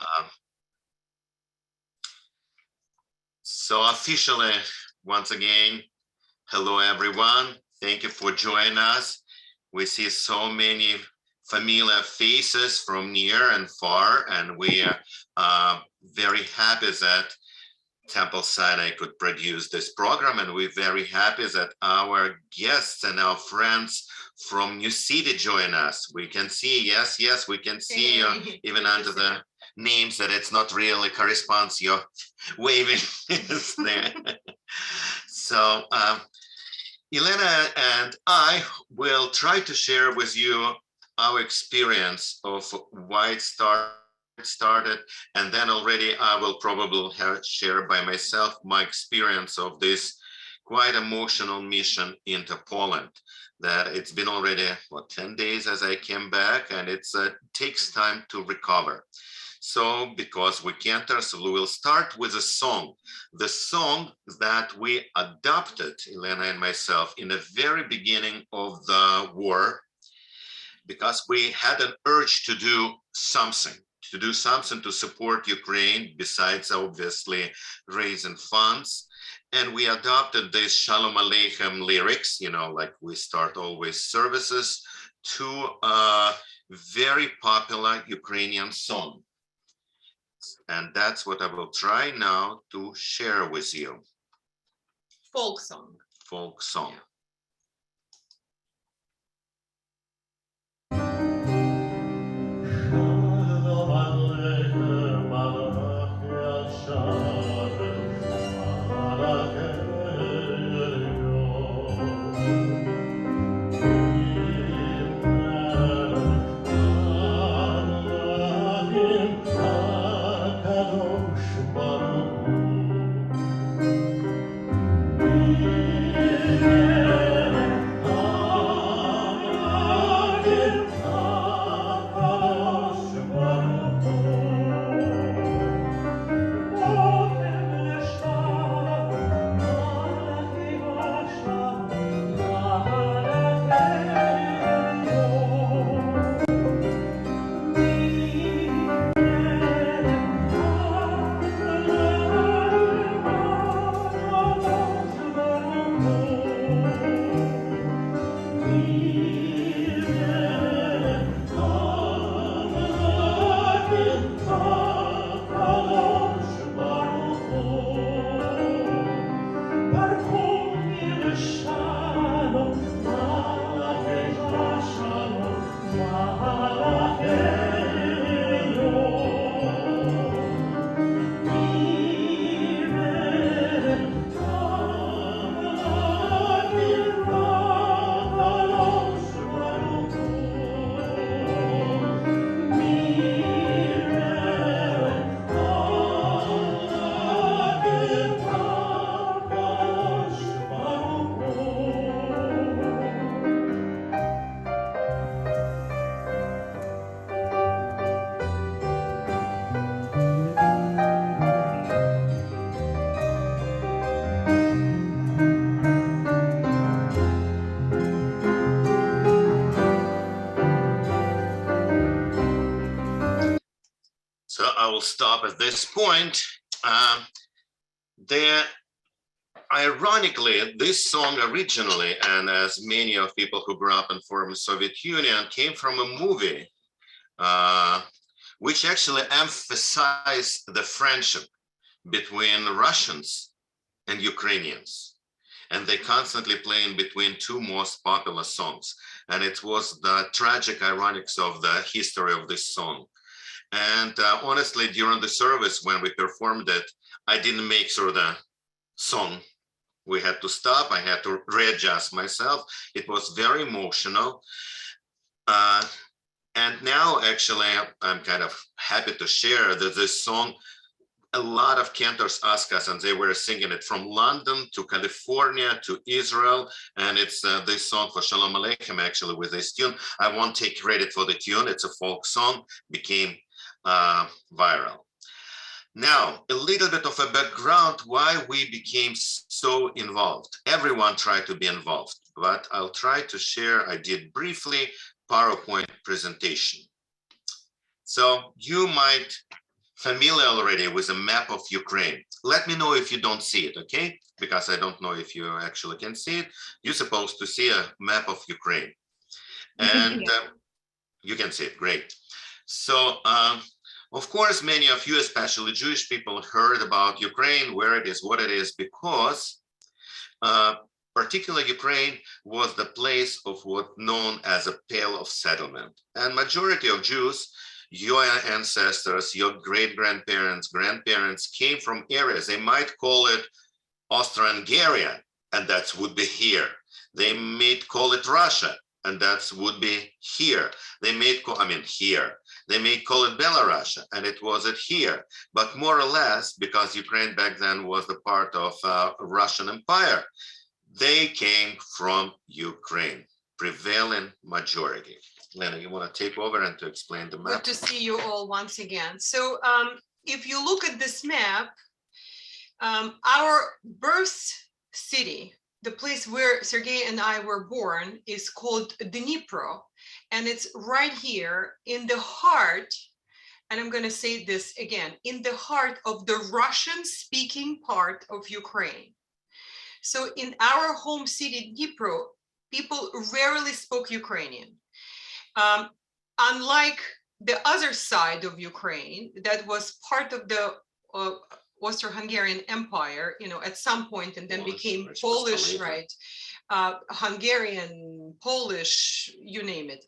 Um, so officially, once again, hello everyone. Thank you for joining us. We see so many familiar faces from near and far, and we are very happy that Temple Sinai could produce this program, and we're very happy that our guests and our friends from New City join us. We can see, yes, we can see even under the names that it's not really corresponds your waving is there. So Elena and I will try to share with you our experience of why it started, and then already I will probably share by myself my experience of this quite emotional mission into Poland. That it's been already 10 days as I came back, and it takes time to recover. So because we Cantors, we will start with a song. The song that we adopted, Elena and myself, in the very beginning of the war, because we had an urge to do something to support Ukraine, besides obviously raising funds. And we adopted this Shalom Aleichem lyrics, like we start always services, to a very popular Ukrainian song. And that's what I will try now to share with you. Folk song. Folk song. Yeah. So I will stop at this point. Ironically, this song originally, and as many of people who grew up in former Soviet Union, came from a movie which actually emphasized the friendship between Russians and Ukrainians. And they constantly play in between two most popular songs. And it was the tragic ironics of the history of this song. And honestly, during the service, when we performed it, I didn't make sure the song. We had to stop. I had to readjust myself. It was very emotional. And now, actually, I'm kind of happy to share that this song, a lot of cantors asked us, and they were singing it from London to California to Israel. And it's this song for Shalom Aleichem, actually, with this tune. I won't take credit for the tune. It's a folk song, became viral. Now, a little bit of a background why we became so involved. Everyone tried to be involved, but I'll try to share, I did briefly, PowerPoint presentation. So you might familiar already with a map of Ukraine. Let me know if you don't see it, okay? Because I don't know if you actually can see it. You're supposed to see a map of Ukraine. And you can see it, great. So, of course, many of you, especially Jewish people, heard about Ukraine, where it is, what it is, because particular Ukraine was the place of what known as a Pale of Settlement. And majority of Jews, your ancestors, your great-grandparents, grandparents came from areas, they might call it Austro-Hungarian, and that would be here. They may call it Russia, and that would be here. They may call, here. They may call it Belarus, and it was here. But more or less, because Ukraine back then was the part of Russian Empire, they came from Ukraine, prevailing majority. Lena, you want to take over and to explain the map? Good to see you all once again. So if you look at this map, our birth city, the place where Sergei and I were born, is called Dnipro, and it's right here in the heart, and I'm going to say this again, in the heart of the Russian-speaking part of Ukraine. So in our home city, Dnipro, people rarely spoke Ukrainian. Unlike the other side of Ukraine, that was part of the Austro-Hungarian Empire, at some point, and then became Polish, right? Hungarian, Polish, you name it.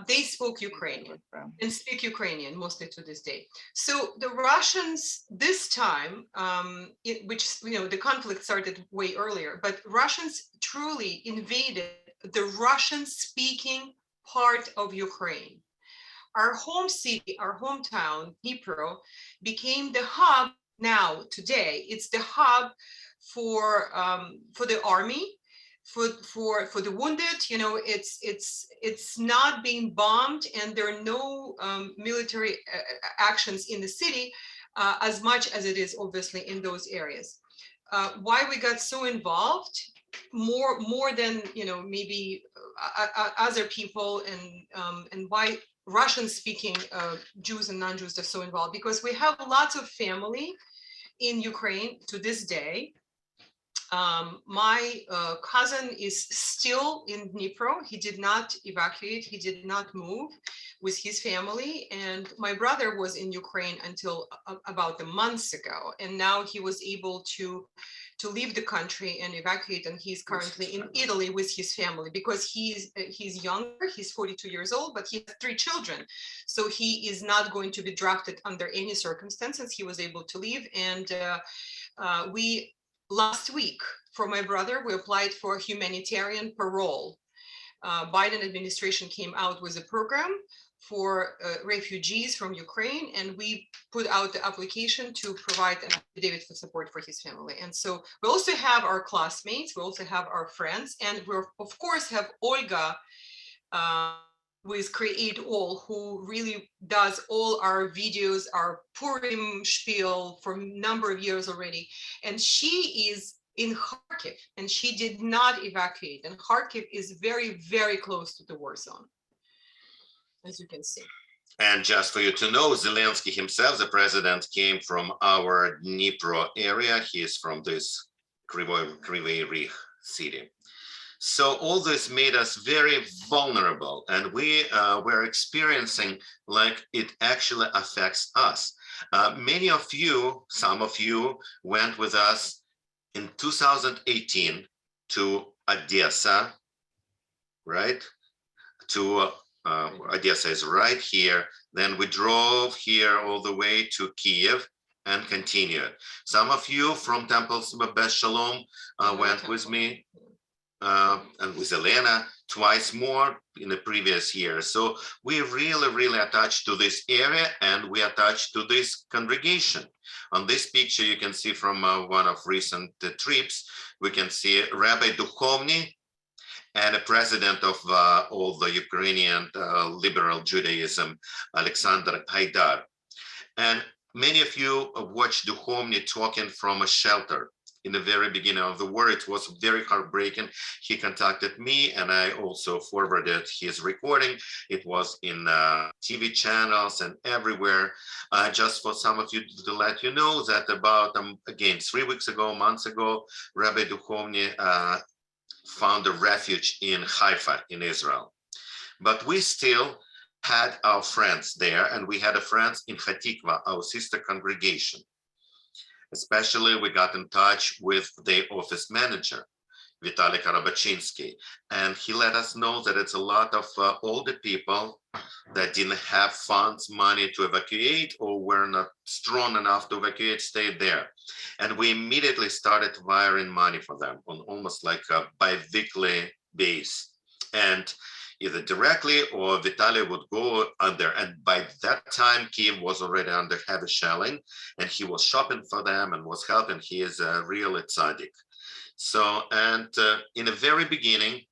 They spoke Ukrainian and speak Ukrainian mostly to this day. So the Russians this time, which, the conflict started way earlier, but Russians truly invaded the Russian-speaking part of Ukraine. Our home city, our hometown, Dnipro, became the hub now, today. It's the hub for the army, for the wounded. It's not being bombed, and there are no military actions in the city as much as it is obviously in those areas. Why we got so involved, more than maybe other people, and why Russian-speaking Jews and non-Jews are so involved, because we have lots of family in Ukraine to this day. My cousin is still in Dnipro. He did not evacuate. He did not move with his family. And my brother was in Ukraine until about a month ago. And now he was able to leave the country and evacuate. And he's currently in Italy with his family, because he's younger. He's 42 years old, but he has 3 children. So he is not going to be drafted under any circumstances. He was able to leave. And last week, for my brother, we applied for humanitarian parole. Biden administration came out with a program for refugees from Ukraine, and we put out the application to provide an affidavit for support for his family. And so we also have our classmates, we also have our friends, and we of course have Olga with Create All, who really does all our videos, our Purim spiel for a number of years already. And she is in Kharkiv, and she did not evacuate. And Kharkiv is very, very close to the war zone, as you can see. And just for you to know, Zelensky himself, the president, came from our Dnipro area. He is from this Kryvyi Rih city. So all this made us very vulnerable, and we were experiencing like it actually affects us. Many of you, some of you, went with us in 2018 to Odessa, right? Odessa is right here. Then we drove here all the way to Kiev and continued. Some of you from Temples of Beth Shalom went with me. And with Elena twice more in the previous year. So we really, really attached to this area, and we attached to this congregation. On this picture, you can see from one of recent trips, we can see Rabbi Duchovny and a president of all the Ukrainian liberal Judaism, Alexander Haidar. And many of you watched Duchovny talking from a shelter in the very beginning of the war. It was very heartbreaking. He contacted me and I also forwarded his recording. It was in TV channels and everywhere. Just for some of you to let you know that about, again, 3 weeks ago, months ago, Rabbi Duchovny found a refuge in Haifa in Israel. But we still had our friends there, and we had a friends in Hatikva, our sister congregation. Especially, we got in touch with the office manager, Vitaly Karabachinsky, and he let us know that it's a lot of older people that didn't have funds, money to evacuate, or were not strong enough to evacuate, stayed there. And we immediately started wiring money for them on almost like a bi-weekly base. And either directly or Vitaly would go under. And by that time, Kiev was already under heavy shelling, and he was shopping for them and was helping. He is a real tzaddik. So, and in the very beginning,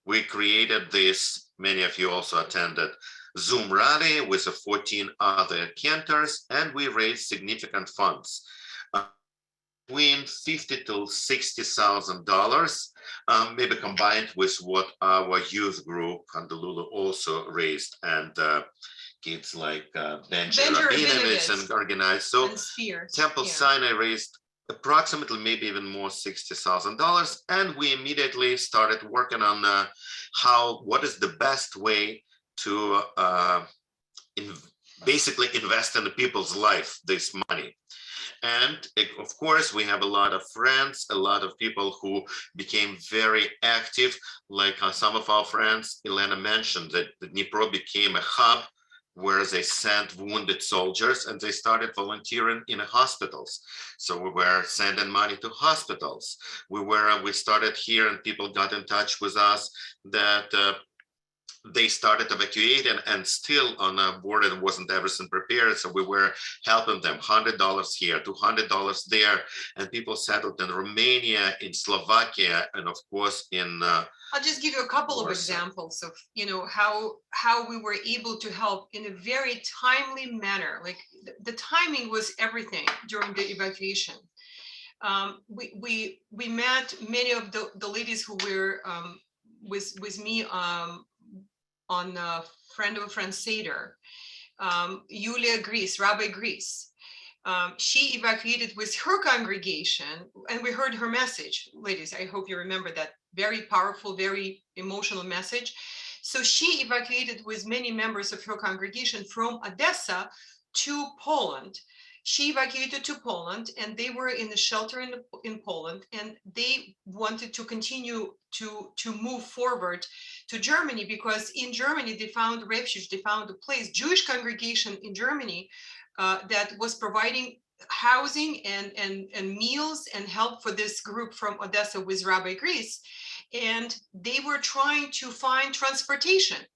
we created this, many of you also attended Zoom rally with 14 other Cantors, and we raised significant funds. Between $50,000 to $60,000, maybe combined with what our youth group Honolulu also raised, and kids like Benji Rabinovich and organized. So Temple Sinai raised approximately maybe even more $60,000, and we immediately started working on what is the best way to basically invest in the people's life, this money. And of course, we have a lot of friends, a lot of people who became very active. Like some of our friends, Elena mentioned that the Dnipro became a hub where they sent wounded soldiers, and they started volunteering in hospitals. So we were sending money to hospitals. We started here, and people got in touch with us that they started evacuating, and still on a border wasn't everything prepared. So we were helping them, $100 here, $200 there, and people settled in Romania, in Slovakia, and of course in I'll just give you a couple of examples of, how we were able to help in a very timely manner. Like the timing was everything during the evacuation. We met many of the ladies who were with me on Friend of a Friend Seder. Yulia Gris, Rabbi Gris. She evacuated with her congregation, and we heard her message. Ladies, I hope you remember that very powerful, very emotional message. So she evacuated with many members of her congregation from Odessa to Poland. She evacuated to Poland, and they were in a shelter in Poland, and they wanted to continue to move forward to Germany, because in Germany they found refuge, they found a place, Jewish congregation in Germany that was providing housing and meals and help for this group from Odessa with Rabbi Gris. And they were trying to find transportation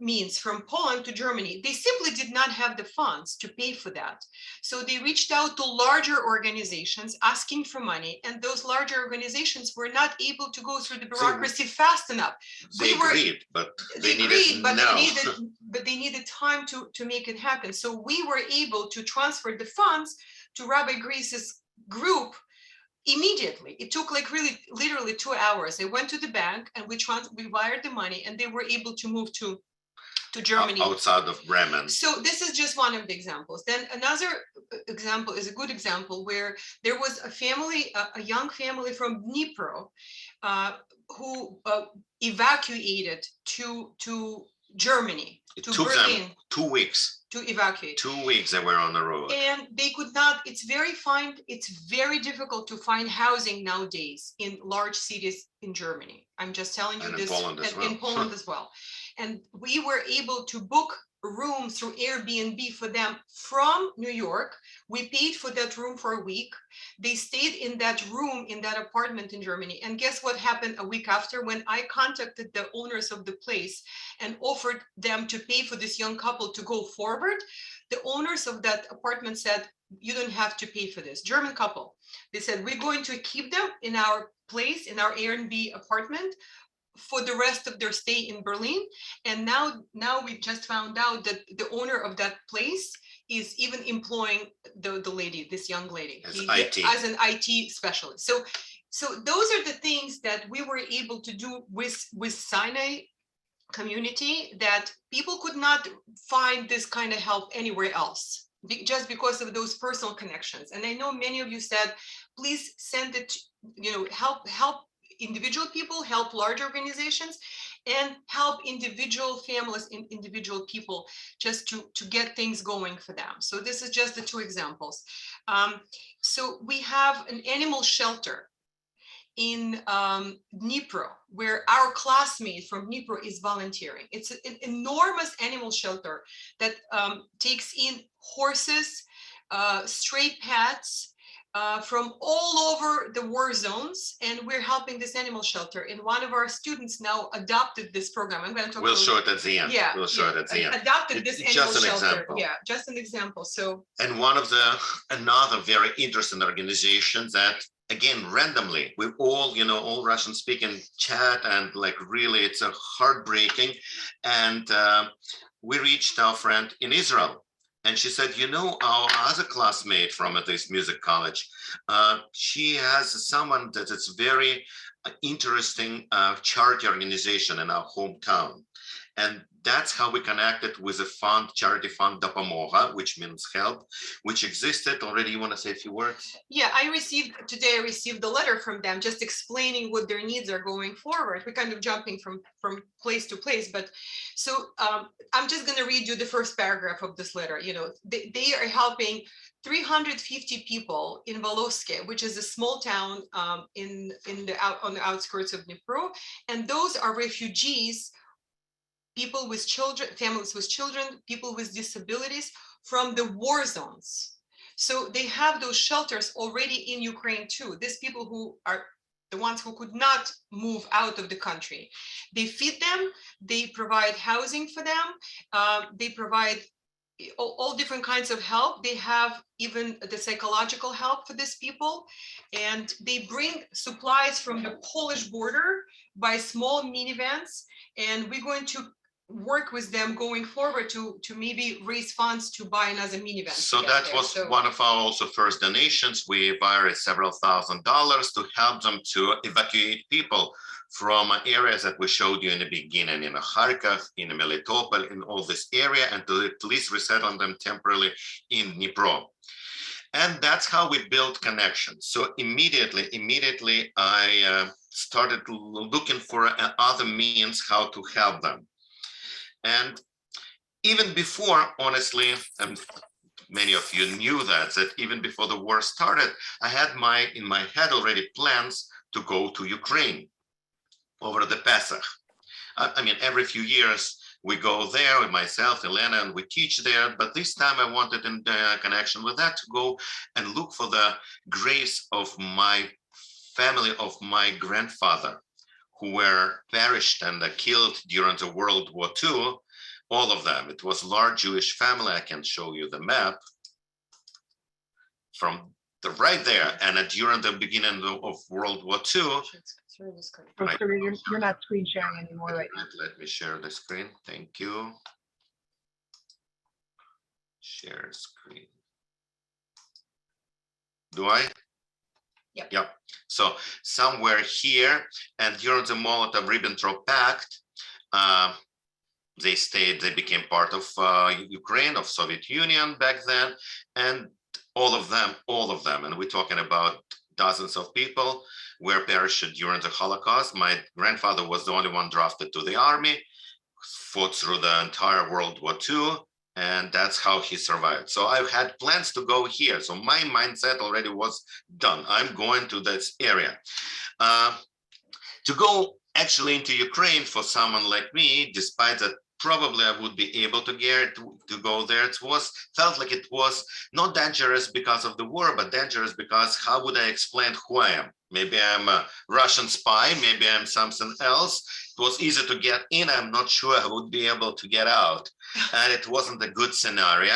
means from Poland to Germany. They simply did not have the funds to pay for that. So they reached out to larger organizations asking for money, and those larger organizations were not able to go through the bureaucracy fast enough. They agreed, but they needed time to make it happen. So we were able to transfer the funds to Rabbi Gris's group immediately. It took like literally 2 hours. They went to the bank and we wired the money, and they were able to move to Germany. Outside of Bremen. So this is just one of the examples. Then another example is a good example where there was a family, a young family from Dnipro who evacuated to Germany, to Berlin. Them 2 weeks. To evacuate. 2 weeks they were on the road. And they could not, it's very difficult to find housing nowadays in large cities in Germany. I'm just telling you this. In Poland as well. And we were able to book a room through Airbnb for them from New York. We paid for that room for a week. They stayed in that room, in that apartment in Germany. And guess what happened a week after? When I contacted the owners of the place and offered them to pay for this young couple to go forward, the owners of that apartment said, you don't have to pay for this. German couple. They said, we're going to keep them in our place, in our Airbnb apartment, for the rest of their stay in Berlin. And now we just found out that the owner of that place is even employing the lady, this young lady, as an IT specialist. So those are the things that we were able to do with Sinai community, that people could not find this kind of help anywhere else, just because of those personal connections. And I know many of you said, please send it, help individual people, help large organizations, and help individual families and individual people, just to get things going for them. So this is just the two examples. So we have an animal shelter in Dnipro, where our classmate from Dnipro is volunteering. It's an enormous animal shelter that takes in horses, stray pets, from all over the war zones, and we're helping this animal shelter. And one of our students now adopted this program. I'm going to talk. We'll show it at the end. Yeah, we'll show it at the end. Adopted this animal just an shelter. Example. Yeah, just an example. So, and one of another very interesting organizations that, again, randomly, we all, all Russian speaking chat, and like really, it's a heartbreaking. And we reached our friend in Israel. And she said, our other classmate from this music college, she has someone that is very interesting charity organization in our hometown. And that's how we connected with a fund, charity fund, Dopomoga, which means help, which existed already. You want to say a few words? Yeah, I received the letter from them, just explaining what their needs are going forward. We're kind of jumping from place to place, but so I'm just going to read you the first paragraph of this letter. They are helping 350 people in Volosky, which is a small town on the outskirts of Dnipro, and those are refugees, people with children, families with children, people with disabilities from the war zones. So they have those shelters already in Ukraine too. These people who are the ones who could not move out of the country. They feed them, they provide housing for them, they provide all different kinds of help. They have even the psychological help for these people. And they bring supplies from the Polish border by small minivans. And we're going to work with them going forward to maybe raise funds to buy another minivan. So that was one of our also first donations. We wired several $1,000s to help them to evacuate people from areas that we showed you in the beginning, in Kharkov, in Melitopol, in all this area, and to at least resettle them temporarily in Dnipro. And that's how we build connections. So immediately I started looking for other means how to help them. And even before, honestly, many of you knew that even before the war started, I had in my head already plans to go to Ukraine over the Pesach. I mean, every few years we go there with myself, Elena, and we teach there. But this time I wanted, in connection with that, to go and look for the graves of my family, of my grandfather, who were perished and killed during the World War II, all of them. It was a large Jewish family. I can show you the map from the right there. And during the beginning of World War II, you're not screen sharing anymore right now. Let me share the screen. Thank you. Share screen. Do I? Yep. So somewhere here, and during the Molotov-Ribbentrop Pact, they became part of Ukraine, of Soviet Union back then, and all of them, and we're talking about dozens of people, were perished during the Holocaust. My grandfather was the only one drafted to the army, fought through the entire World War II, and that's how he survived. So I had plans to go here. So my mindset already was done. I'm going to this area. To go actually into Ukraine for someone like me, despite that probably I would be able to go there, felt like it was not dangerous because of the war, but dangerous because how would I explain who I am? Maybe I'm a Russian spy, maybe I'm something else. It was easy to get in. I'm not sure I would be able to get out. And it wasn't a good scenario.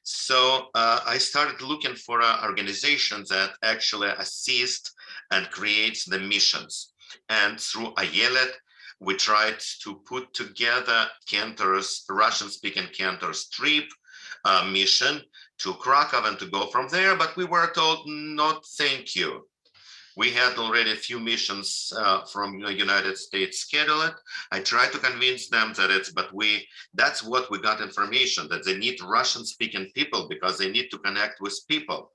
So I started looking for organizations that actually assist and creates the missions. And through Ayelet, we tried to put together Cantors, Russian-speaking Cantors trip mission to Krakow and to go from there, but we were told, no, thank you. We had already a few missions from the United States scheduled. I tried to convince them that that's what we got information, that they need Russian-speaking people because they need to connect with people.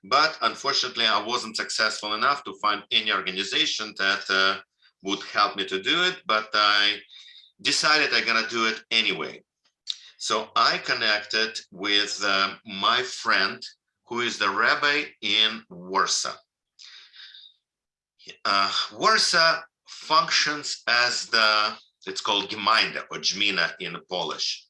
But unfortunately, I wasn't successful enough to find any organization that would help me to do it, but I decided I'm gonna do it anyway. So I connected with my friend, who is the rabbi in Warsaw. Warsaw functions as it's called Gemeinde or Gmina in Polish.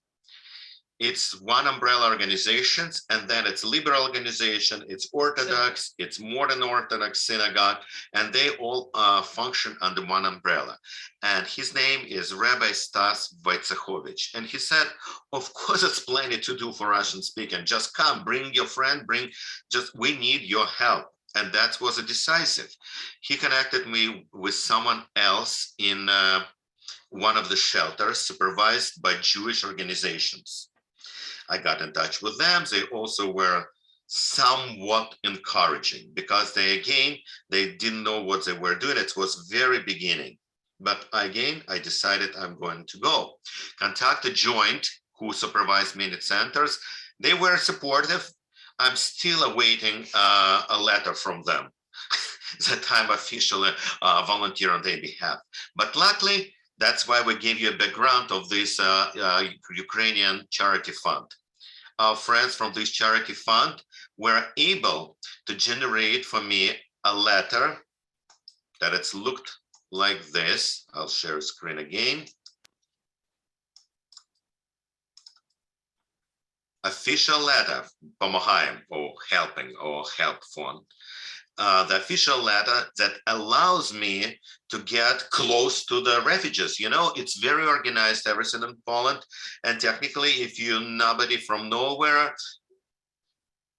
It's one umbrella organization, and then it's liberal organization, it's Orthodox, it's modern Orthodox synagogue, and they all function under one umbrella. And his name is Rabbi Stas Wojciechowicz. And he said, of course, it's plenty to do for Russian speaking. Just come, bring your friend, we need your help. And that was a decisive. He connected me with someone else in one of the shelters supervised by Jewish organizations. I got in touch with them. They also were somewhat encouraging because they didn't know what they were doing. It was very beginning. But again, I decided I'm going to go. Contacted Joint, who supervised many centers. They were supportive. I'm still awaiting a letter from them that I'm officially volunteer on their behalf. But luckily, that's why we gave you a background of this Ukrainian charity fund. Our friends from this charity fund were able to generate for me a letter that it's looked like this. I'll share a screen again. Official letter, Pomohaim, or helping, or help fund. The official letter that allows me to get close to the refugees. You know, it's very organized, everything in Poland. And technically, if you're nobody from nowhere,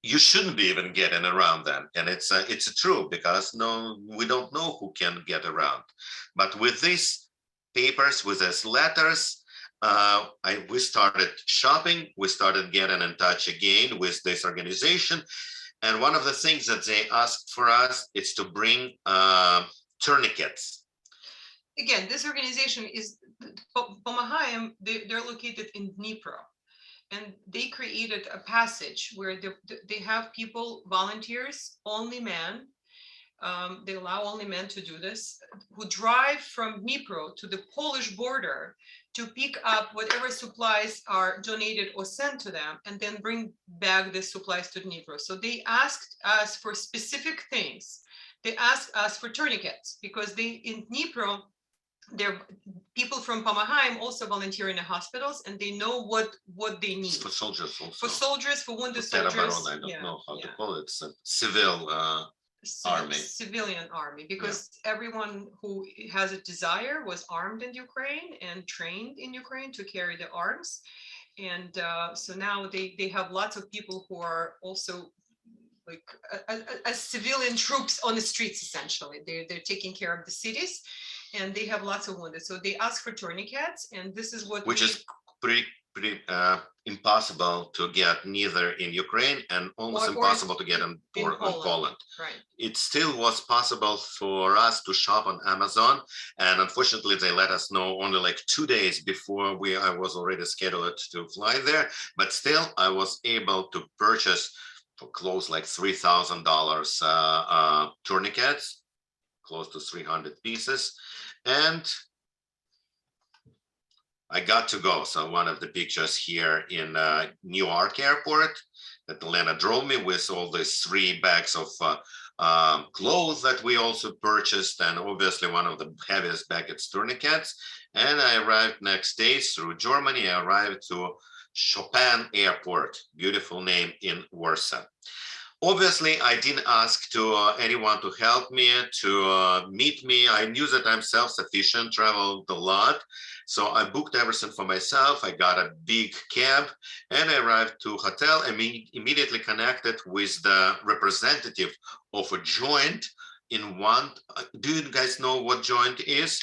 you shouldn't be even getting around them. And it's true, because we don't know who can get around. But with these papers, with these letters, we started shopping. We started getting in touch again with this organization. And one of the things that they asked for us is to bring tourniquets. Again, this organization is Pomohaim. They're located in Dnipro, and they created a passage where they have people, volunteers, only men. They allow only men to do this, who drive from Dnipro to the Polish border to pick up whatever supplies are donated or sent to them, and then bring back the supplies to Dnipro. So they asked us for specific things. They asked us for tourniquets, because in Dnipro, there people from Pomohaim also volunteer in the hospitals, and they know what they need. For soldiers also. For soldiers, for wounded soldiers. I don't know how to call it. It's a civil army. Civilian army, because everyone who has a desire was armed in Ukraine and trained in Ukraine to carry the arms. And so now they have lots of people who are also like as civilian troops on the streets. Essentially, they're taking care of the cities, and they have lots of wounded. So they ask for tourniquets, and this is what is pretty impossible to get neither in Ukraine, and almost impossible to get in Poland. Right. It still was possible for us to shop on Amazon, and unfortunately they let us know only like 2 days before I was already scheduled to fly there. But still, I was able to purchase for close like $3,000 tourniquets, close to 300 pieces, and I got to go. So one of the pictures here in Newark Airport that Elena drove me with all these 3 bags of clothes that we also purchased, and obviously one of the heaviest baggage tourniquets. And I arrived next day through Germany. I arrived to Chopin Airport, beautiful name, in Warsaw. Obviously, I didn't ask to anyone to help me, to meet me. I knew that I'm self-sufficient, traveled a lot. So I booked everything for myself. I got a big cab, and I arrived to hotel. I immediately connected with the representative of a joint in one. Do you guys know what joint is?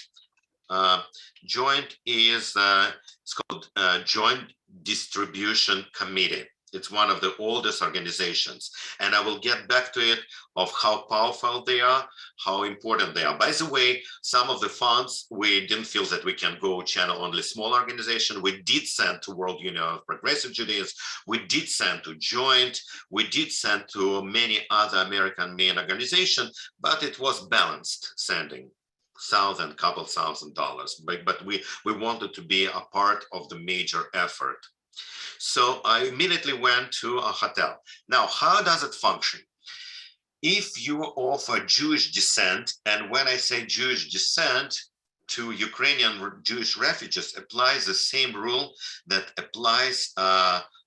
Joint is, it's called Joint Distribution Committee. It's one of the oldest organizations, and I will get back to it of how powerful they are, how important they are. By the way, some of the funds, we didn't feel that we can go channel only small organization. We did send to World Union of Progressive Judaism. We did send to Joint. We did send to many other American main organizations, but it was balanced sending. Couple $1,000, but we wanted to be a part of the major effort. So I immediately went to a hotel. Now, how does it function? If you are of Jewish descent, and when I say Jewish descent, to Ukrainian Jewish refugees applies the same rule that applies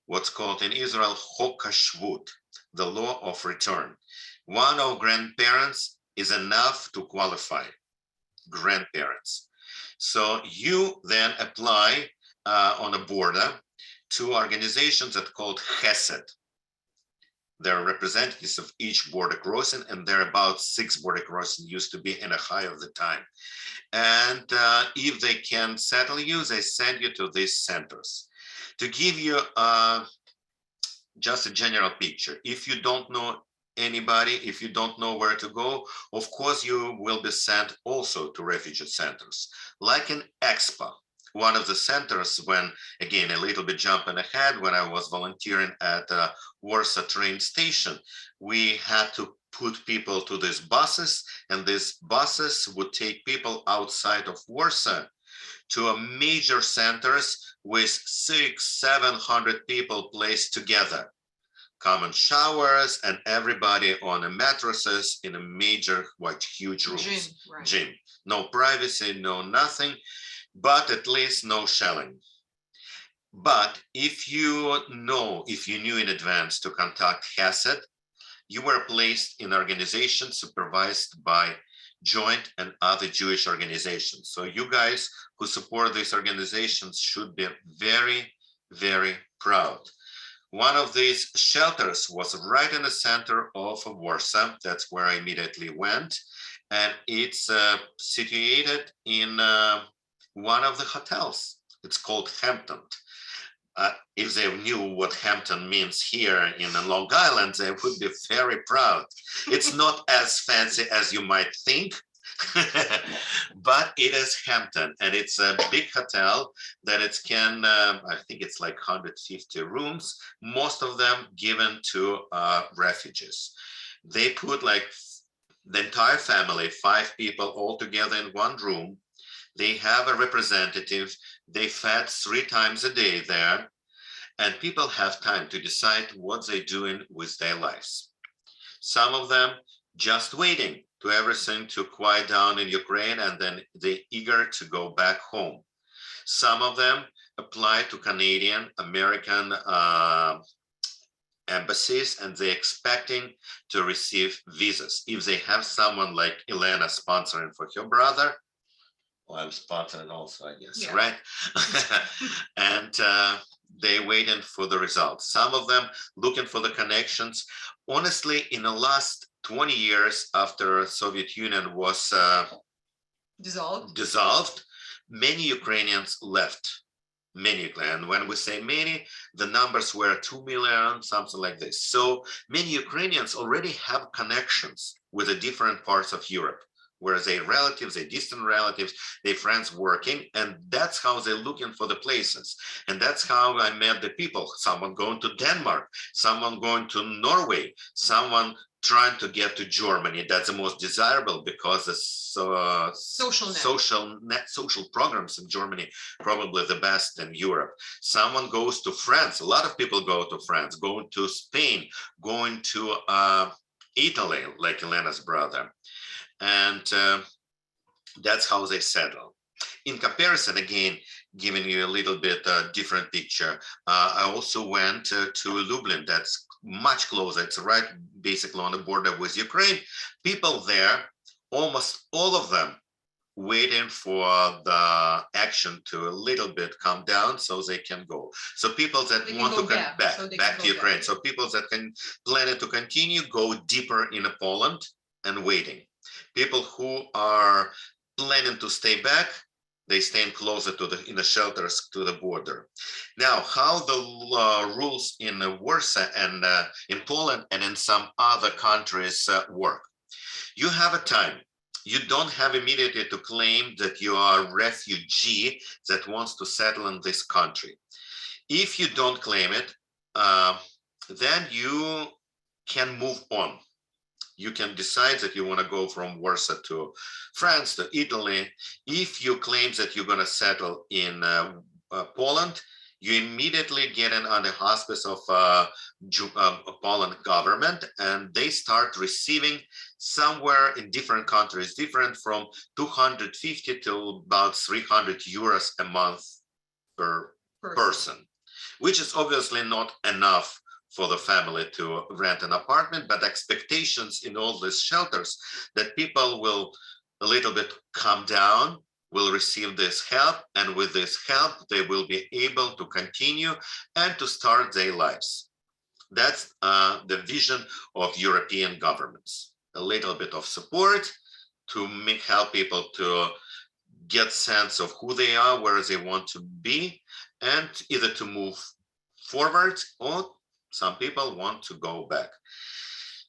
what's called in Israel Chok HaShvut, the law of return. One of grandparents is enough to qualify, grandparents. So you then apply on a border to organizations that are called Chesed. They're representatives of each border crossing, and there are about 6 border crossings used to be in a high of the time. And if they can settle you, they send you to these centers. To give you just a general picture, if you don't know anybody, if you don't know where to go, of course you will be sent also to refugee centers, like in Expo. One of the centers, when, again, a little bit jumping ahead, when I was volunteering at Warsaw train station, we had to put people to these buses, and these buses would take people outside of Warsaw to a major centers with 600-700 people placed together. Common showers and everybody on a mattresses in a major, huge rooms. Gym, right. Gym. No privacy, no nothing, but at least no shelling. But if you knew in advance to contact Chesed, you were placed in organizations supervised by Joint and other Jewish organizations. So you guys who support these organizations should be very, very proud. One of these shelters was right in the center of Warsaw. That's where I immediately went. And it's situated in one of the hotels. It's called Hampton. If they knew what Hampton means here in Long Island, they would be very proud. It's not as fancy as you might think, but it is Hampton, and it's a big hotel that it can, I think it's like 150 rooms, most of them given to refugees. They put like the entire family, 5 people all together in one room. They have a representative. They fed 3 times a day there, and people have time to decide what they're doing with their lives. Some of them just waiting to everything to quiet down in Ukraine, and then they're eager to go back home. Some of them apply to Canadian, American embassies, and they're expecting to receive visas. If they have someone like Elena sponsoring for her brother, well, I'm sponsoring also, I guess, yeah. Right? And they're waiting for the results. Some of them looking for the connections. Honestly, in the last 20 years after Soviet Union was dissolved, many Ukrainians left. Many, and when we say many, the numbers were 2 million, something like this. So many Ukrainians already have connections with the different parts of Europe, where their relatives, their distant relatives, their friends working, and that's how they're looking for the places. And that's how I met the people. Someone going to Denmark, someone going to Norway, someone trying to get to Germany. That's the most desirable because the social programs in Germany probably the best in Europe. Someone goes to France. A lot of people go to France, going to Spain, going to Italy, like Elena's brother. And that's how they settle. In comparison, again, giving you a little bit different picture, I also went to Lublin. That's much closer. It's right basically on the border with Ukraine. People there, almost all of them, waiting for the action to a little bit calm down so they can go. So people that want to come back to Ukraine. So people that can plan to continue, go deeper in Poland and waiting. People who are planning to stay back, They stand closer to in the shelters to the border. Now, how the rules in Warsaw and in Poland and in some other countries work. You have a time. You don't have immediately to claim that you are a refugee that wants to settle in this country. If you don't claim it, then you can move on. You can decide that you want to go from Warsaw to France, to Italy. If you claim that you're going to settle in Poland, you immediately get in on the hospice of Poland government, and they start receiving somewhere in different countries, different from 250 to about 300 euros a month per person, which is obviously not enough for the family to rent an apartment, but expectations in all these shelters that people will a little bit calm down, will receive this help, and with this help, they will be able to continue and to start their lives. That's the vision of European governments. A little bit of support to help people to get sense of who they are, where they want to be, and either to move forward or some people want to go back.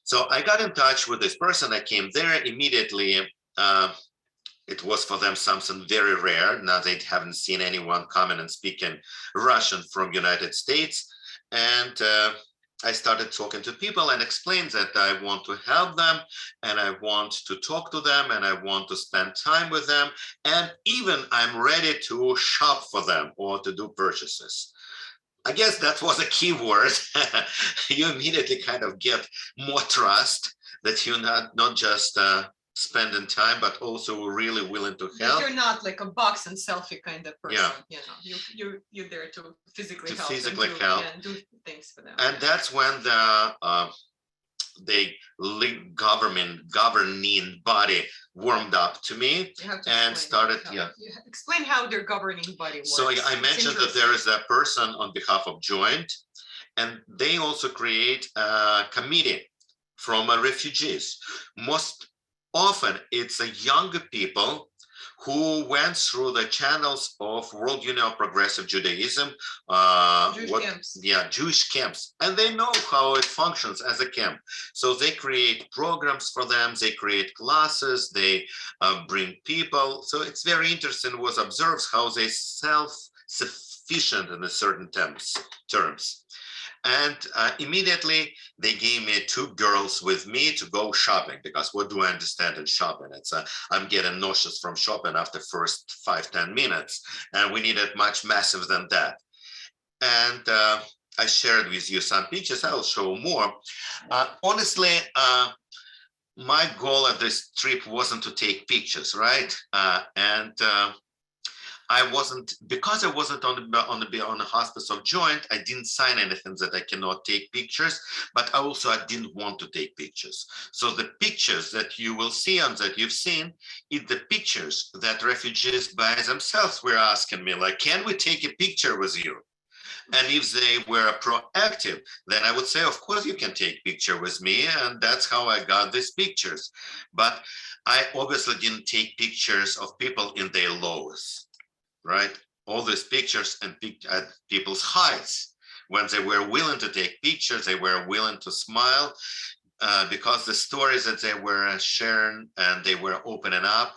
So I got in touch with this person. I came there immediately. It was for them something very rare. Now they haven't seen anyone coming and speaking Russian from United States. And I started talking to people and explained that I want to help them and I want to talk to them and I want to spend time with them. And even I'm ready to shop for them or to do purchases. I guess that was a key word. You immediately kind of get more trust that you're not just spending time, but also really willing to help. You're not like a box and selfie kind of person. Yeah. You know, you're there to physically help. And do things for them. And that's when the governing body warmed up to me and started. Explain how their governing body works. So I mentioned that there is a person on behalf of Joint, and they also create a committee from refugees. Most often it's a younger people who went through the channels of World Union of Progressive Judaism, Jewish camps, and they know how it functions as a camp. So they create programs for them, they create classes, they bring people. So it's very interesting, was observes how they self-sufficient in a certain terms. And immediately they gave me 2 girls with me to go shopping, because what do I understand in shopping? It's I'm getting nauseous from shopping after first 5-10 minutes, and we needed much massive than that. And I shared with you some pictures. I'll show more. Honestly, my goal at this trip wasn't to take pictures, right? I wasn't, because I wasn't on the hospice of Joint, I didn't sign anything that I cannot take pictures, but I didn't want to take pictures. So the pictures that you will see and that you've seen, is the pictures that refugees by themselves were asking me, like, can we take a picture with you? And if they were proactive, then I would say, of course you can take picture with me. And that's how I got these pictures. But I obviously didn't take pictures of people in their lowest. Right? All these pictures and at people's heights. When they were willing to take pictures, they were willing to smile because the stories that they were sharing and they were opening up,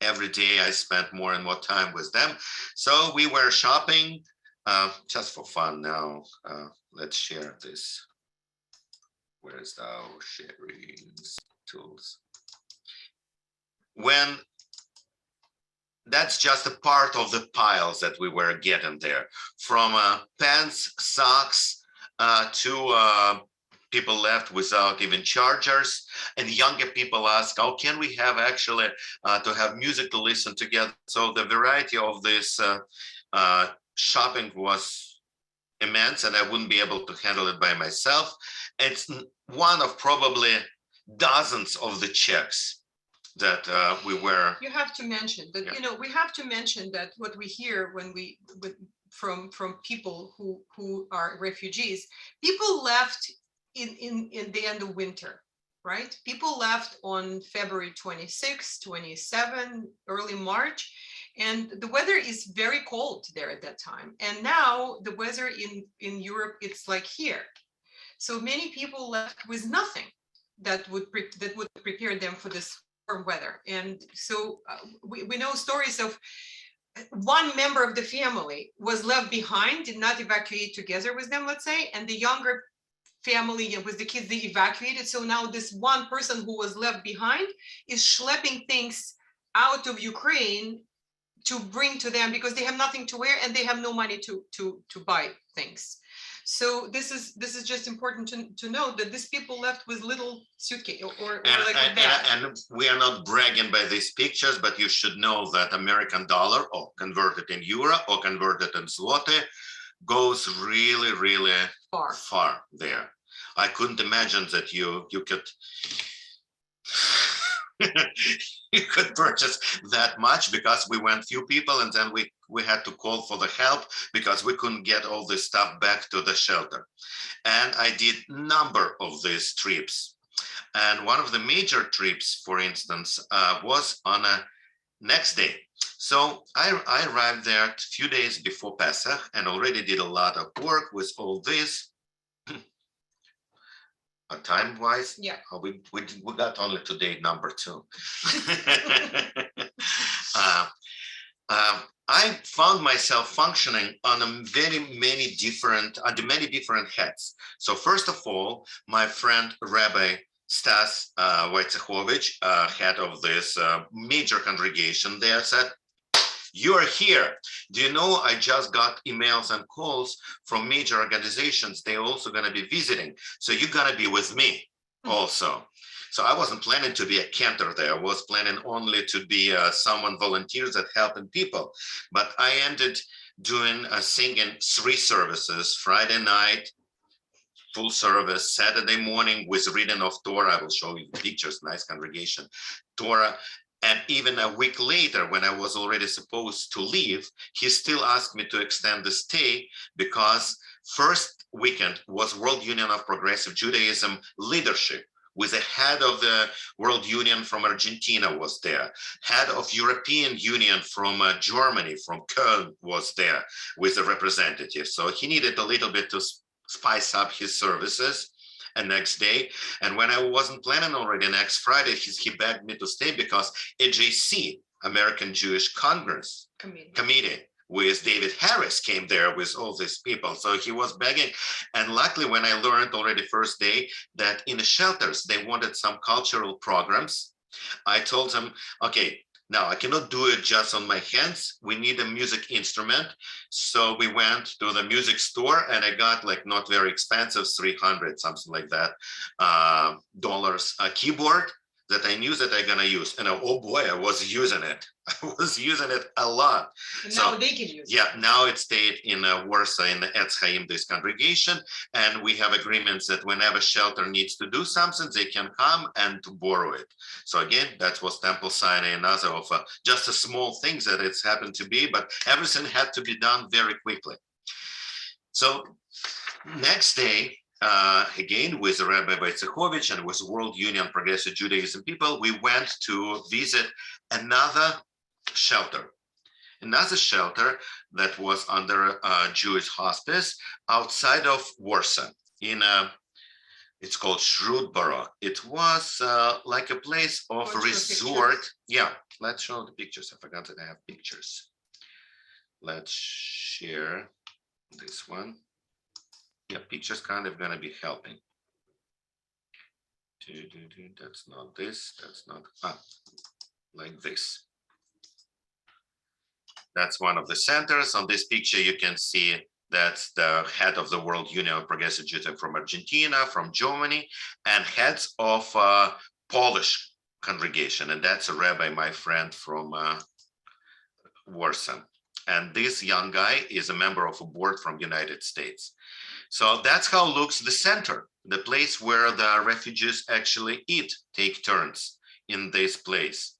every day I spent more and more time with them. So we were shopping just for fun now. Let's share this. Where's our sharing tools? When that's just a part of the piles that we were getting there, from pants, socks, to people left without even chargers. And younger people ask, how can we have actually to have music to listen together? So the variety of this shopping was immense, and I wouldn't be able to handle it by myself. It's one of probably dozens of the checks that we were. You have to mention that, we have to mention that what we hear when from people who are refugees, people left in the end of winter, right? People left on February 26, 27, early March, And the weather is very cold there at that time. And now the weather in Europe, it's like here. So many people left with nothing that would prepare them for this warm weather. And so we know stories of one member of the family was left behind, did not evacuate together with them, let's say, and the younger family with the kids, they evacuated. So now this one person who was left behind is schlepping things out of Ukraine to bring to them because they have nothing to wear and they have no money to buy things. So this is just important to know that these people left with little suitcase or like a bag. And we are not bragging by these pictures, but you should know that American dollar or converted in euro or converted in zloty goes really, really far there. I couldn't imagine that you could you could purchase that much, because we went few people and then we had to call for the help because we couldn't get all this stuff back to the shelter. And I did number of these trips. And one of the major trips, for instance, was on a next day. So I arrived there a few days before Pesach and already did a lot of work with all this. Time-wise, yeah, we got only today number 2. I found myself functioning on many different heads. So first of all, my friend Rabbi Stas Wojciechowicz, head of this major congregation there, said, "You are here. Do you know, I just got emails and calls from major organizations. They're also going to be visiting. So you're going to be with me also." So I wasn't planning to be a cantor there. I was planning only to be someone volunteers that helping people. But I ended doing singing 3 services: Friday night, full service, Saturday morning with reading of Torah. I will show you pictures, nice congregation, Torah. And even a week later, when I was already supposed to leave, he still asked me to extend the stay because first weekend was World Union of Progressive Judaism leadership, with the head of the World Union from Argentina was there, head of European Union from Germany, from Köln was there with a representative. So he needed a little bit to spice up his services. And next day, and when I wasn't planning already next Friday, he begged me to stay because AJC, American Jewish Congress Committee, with David Harris came there with all these people. So he was begging. And luckily, when I learned already first day that in the shelters, they wanted some cultural programs, I told them, okay, now I cannot do it just on my hands. We need a music instrument. So we went to the music store and I got, like, not very expensive, 300, something like that, dollars a keyboard that I knew that I'm gonna use. And oh boy, I was using it. I was using it a lot. And so now they can use it. Yeah, now it stayed in Warsaw in the Etz Chaim, this congregation. And we have agreements that whenever shelter needs to do something, they can come and to borrow it. So again, that was Temple Sinai, another of just a small things that it's happened to be, but everything had to be done very quickly. So next day, again, with Rabbi Wojciechowicz and with World Union Progressive Judaism people, we went to visit another shelter that was under a Jewish hospice outside of Warsaw in it's called Shrewdborough. It was like a place of resort. Yeah, let's show the pictures. I forgot that I have pictures. Let's share this one. Yeah, pictures kind of gonna be helping. That's not this, that's not, like this. That's one of the centers. On this picture, you can see that's the head of the World Union of Progressive Judaism from Argentina, from Germany, and heads of Polish congregation. And that's a rabbi, my friend from Warsaw. And this young guy is a member of a board from United States. So that's how looks the center, the place where the refugees actually eat, take turns in this place.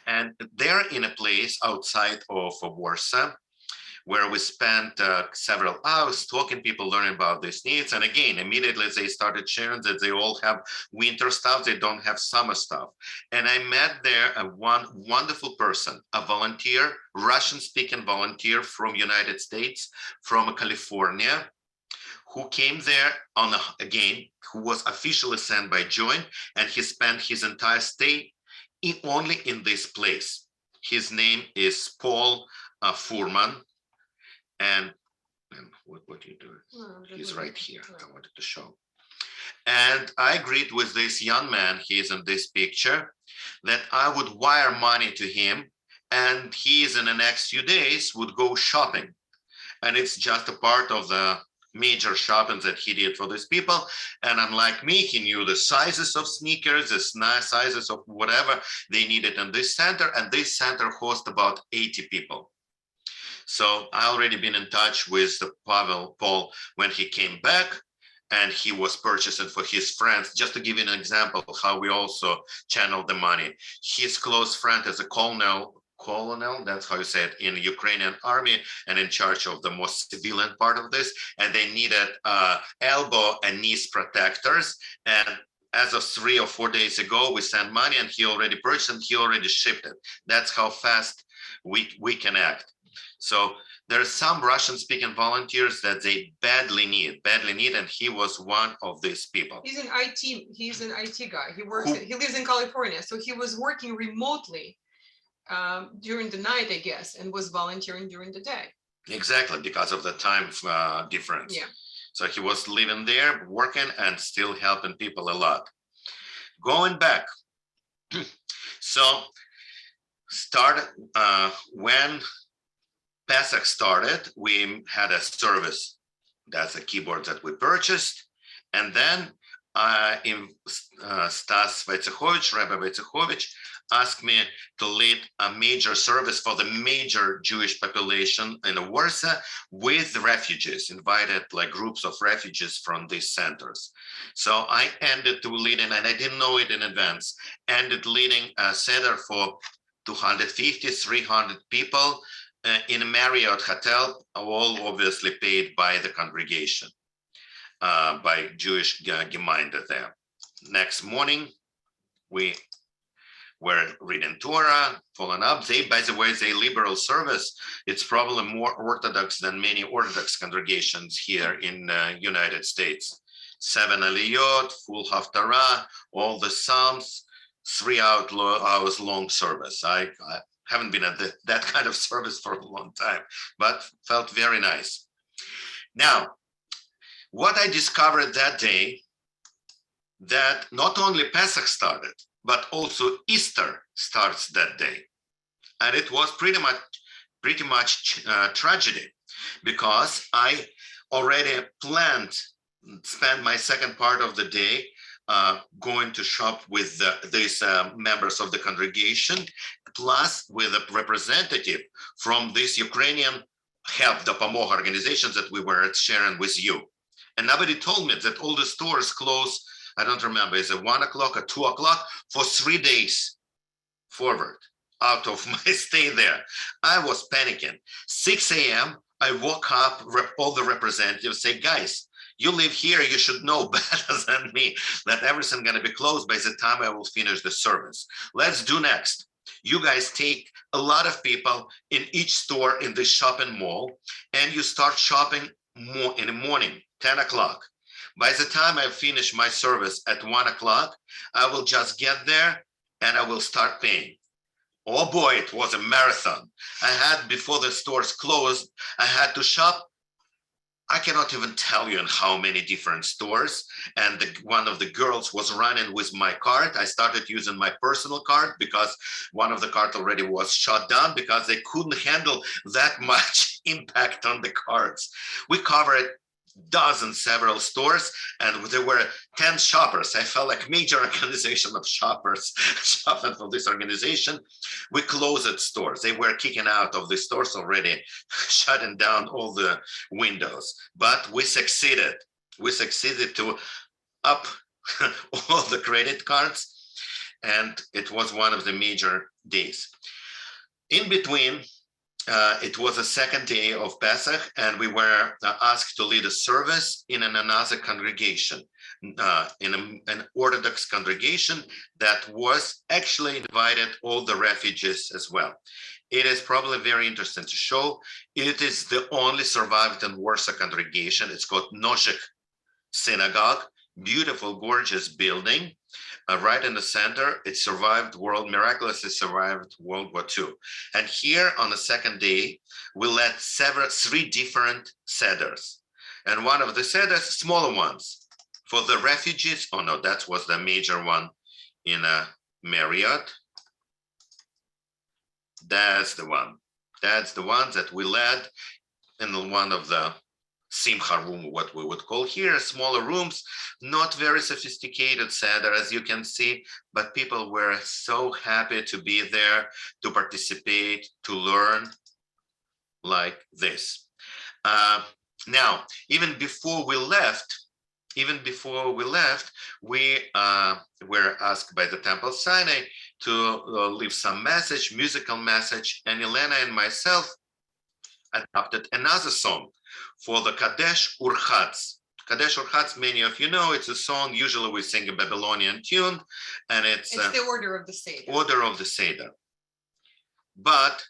And they're in a place outside of Warsaw where we spent several hours talking people, learning about these needs. And again, immediately they started sharing that they all have winter stuff, they don't have summer stuff. And I met there one wonderful person, a volunteer, Russian-speaking volunteer from United States, from California, who came there on who was officially sent by Join, and he spent his entire stay only in this place. His name is Paul Furman, and what you do? He's right here. I wanted to show. And I agreed with this young man, he's in this picture, that I would wire money to him, and he's in the next few days would go shopping. And it's just a part of the major shopping that he did for these people. And unlike me, he knew the sizes of sneakers, the sizes of whatever they needed in this center. And this center hosts about 80 people. So I already been in touch with Paul when he came back, and he was purchasing for his friends. Just to give you an example of how we also channel the money. His close friend is a colonel, that's how you say it, in the Ukrainian army, and in charge of the most civilian part of this. And they needed elbow and knees protectors. And as of 3 or 4 days ago, we sent money, and he already purchased and he already shipped it. That's how fast we can act. So there are some Russian-speaking volunteers that they badly need, and he was one of these people. He's an IT guy. He lives in California, so he was working remotely during the night, I guess, and was volunteering during the day. Exactly, because of the time difference. Yeah. So he was living there, working, and still helping people a lot. Going back, so when Pesach started, we had a service. That's a keyboard that we purchased. And then Stas Vaitsechovich, Rabbi Vaitsechovich, asked me to lead a major service for the major Jewish population in Warsaw with refugees, invited like groups of refugees from these centers. So I ended up leading, and I didn't know it in advance, ended leading a seder for 250, 300 people in a Marriott hotel, all obviously paid by the congregation, by Jewish Gemeinde there. Next morning, we were reading Torah, following up. By the way, they liberal service. It's probably more Orthodox than many Orthodox congregations here in the United States. 7 Aliyot, full Haftarah, all the Psalms, 3 hours long service. I haven't been at that kind of service for a long time, but felt very nice. Now, what I discovered that day, that not only Pesach started, but also Easter starts that day. And it was pretty much tragedy, because I already planned, spend my second part of the day going to shop with these members of the congregation, plus with a representative from this Ukrainian help, Dopamog organizations that we were sharing with you. And nobody told me that all the stores close, I don't remember, is it 1 o'clock or 2 o'clock for 3 days forward out of my stay there. I was panicking. 6 a.m., I woke up, all the representatives say, guys, you live here, you should know better than me that everything's gonna be closed by the time I will finish the service. Let's do next. You guys take a lot of people in each store in this shopping mall, and you start shopping more in the morning, 10 o'clock. By the time I finish my service at 1 o'clock, I will just get there and I will start paying. Oh boy, it was a marathon. I had, before the stores closed, I had to shop. I cannot even tell you in how many different stores. And one of the girls was running with my card. I started using my personal card because one of the cards already was shut down because they couldn't handle that much impact on the cards. We covered several stores, and there were 10 shoppers. I felt like major organization of shoppers shopping for this organization. We closed stores. They were kicking out of the stores already, shutting down all the windows. But we succeeded. We succeeded to up all the credit cards, and it was one of the major days. In between, it was the second day of Pesach, and we were asked to lead a service in another congregation, in an Orthodox congregation that was actually invited all the refugees as well. It is probably very interesting to show. It is the only survived in Warsaw congregation. It's called Noshik Synagogue, beautiful, gorgeous building. Right in the center, it survived miraculously survived World War II. And here on the second day, we led three different seders. And one of the seders, smaller ones, for the refugees. Oh no, that was the major one in Marriott. That's the one. That's the one that we led in one of the Simcha room, what we would call here, smaller rooms, not very sophisticated seder, as you can see, but people were so happy to be there, to participate, to learn like this. Now, even before we left, we were asked by the Temple Sinai to leave some message, musical message, and Elena and myself adopted another song for the Kadesh Urchatz. Kadesh Urchatz, many of you know, it's a song, usually we sing a Babylonian tune, and it's the order of the Seder. Order of the Seder. But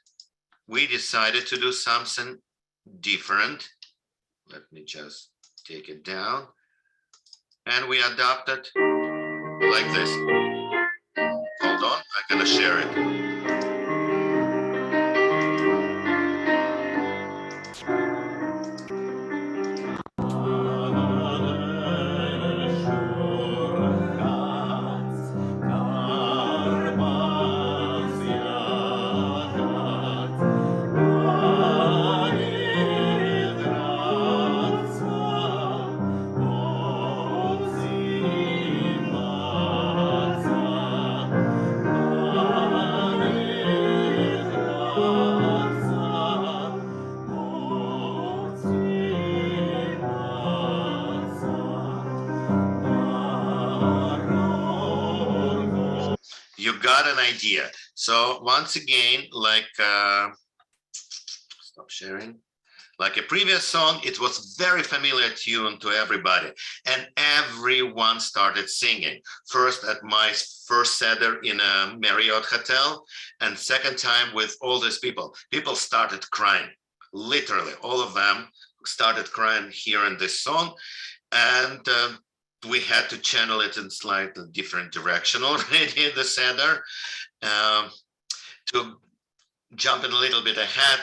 we decided to do something different. Let me just take it down. And we adopted like this. Hold on, I'm gonna share it. You got an idea. So once again, like, stop sharing. Like a previous song, it was very familiar tune to everybody, and everyone started singing. First at my first seder in a Marriott hotel, and second time with all these people. People started crying, literally, all of them started crying hearing this song, and we had to channel it in slightly different direction already in the seder. To jump in a little bit ahead,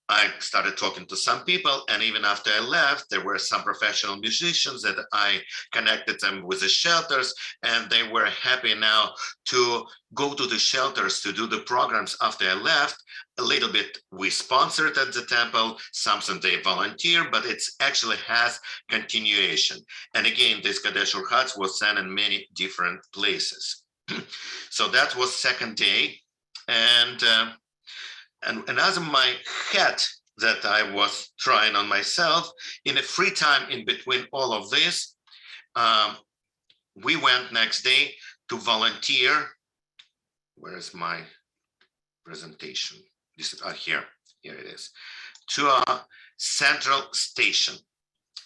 I started talking to some people, and even after I left, there were some professional musicians that I connected them with the shelters, and they were happy now to go to the shelters to do the programs after I left. A little bit we sponsored at the temple, something they volunteer, but it actually has continuation. And again, this Kadesh Urchatz was sent in many different places. So that was second day. And another my hat that I was trying on myself, in a free time in between all of this, we went next day to volunteer. Where is my presentation? This is here it is, to a central station,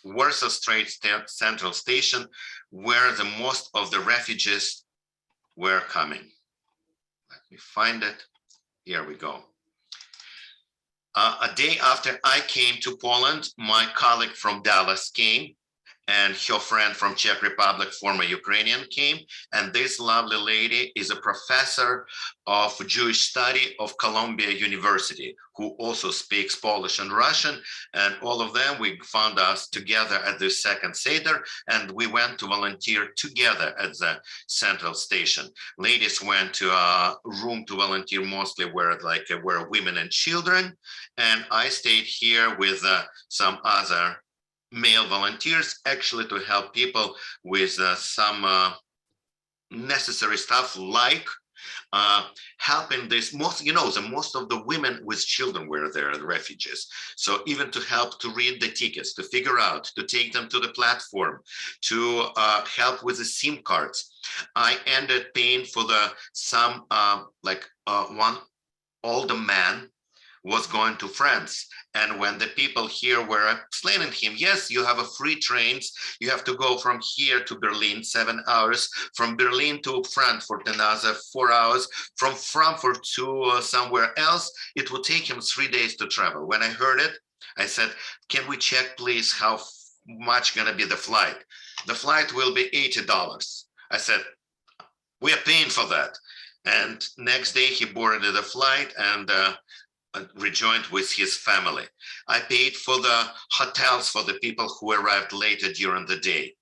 Warsaw Strait Central Station, where the most of the refugees were coming. Let me find it. Here we go. A day after I came to Poland, my colleague from Dallas came, and her friend from Czech Republic, former Ukrainian, came. And this lovely lady is a professor of Jewish study of Columbia University, who also speaks Polish and Russian. And all of them, we found us together at the second Seder, and we went to volunteer together at the central station. Ladies went to a room to volunteer mostly where women and children. And I stayed here with some other male volunteers, actually to help people with some necessary stuff, like helping this most of the women with children were there, the refugees. So even to help to read the tickets, to figure out, to take them to the platform, to help with the SIM cards. I ended paying for one older man was going to France. And when the people here were explaining him, yes, you have a free trains. You have to go from here to Berlin, 7 hours, from Berlin to Frankfurt, another 4 hours, from Frankfurt to somewhere else. It would take him 3 days to travel. When I heard it, I said, can we check, please, how much gonna be the flight? The flight will be $80. I said, we are paying for that. And next day he boarded the flight and rejoined with his family. I paid for the hotels for the people who arrived later during the day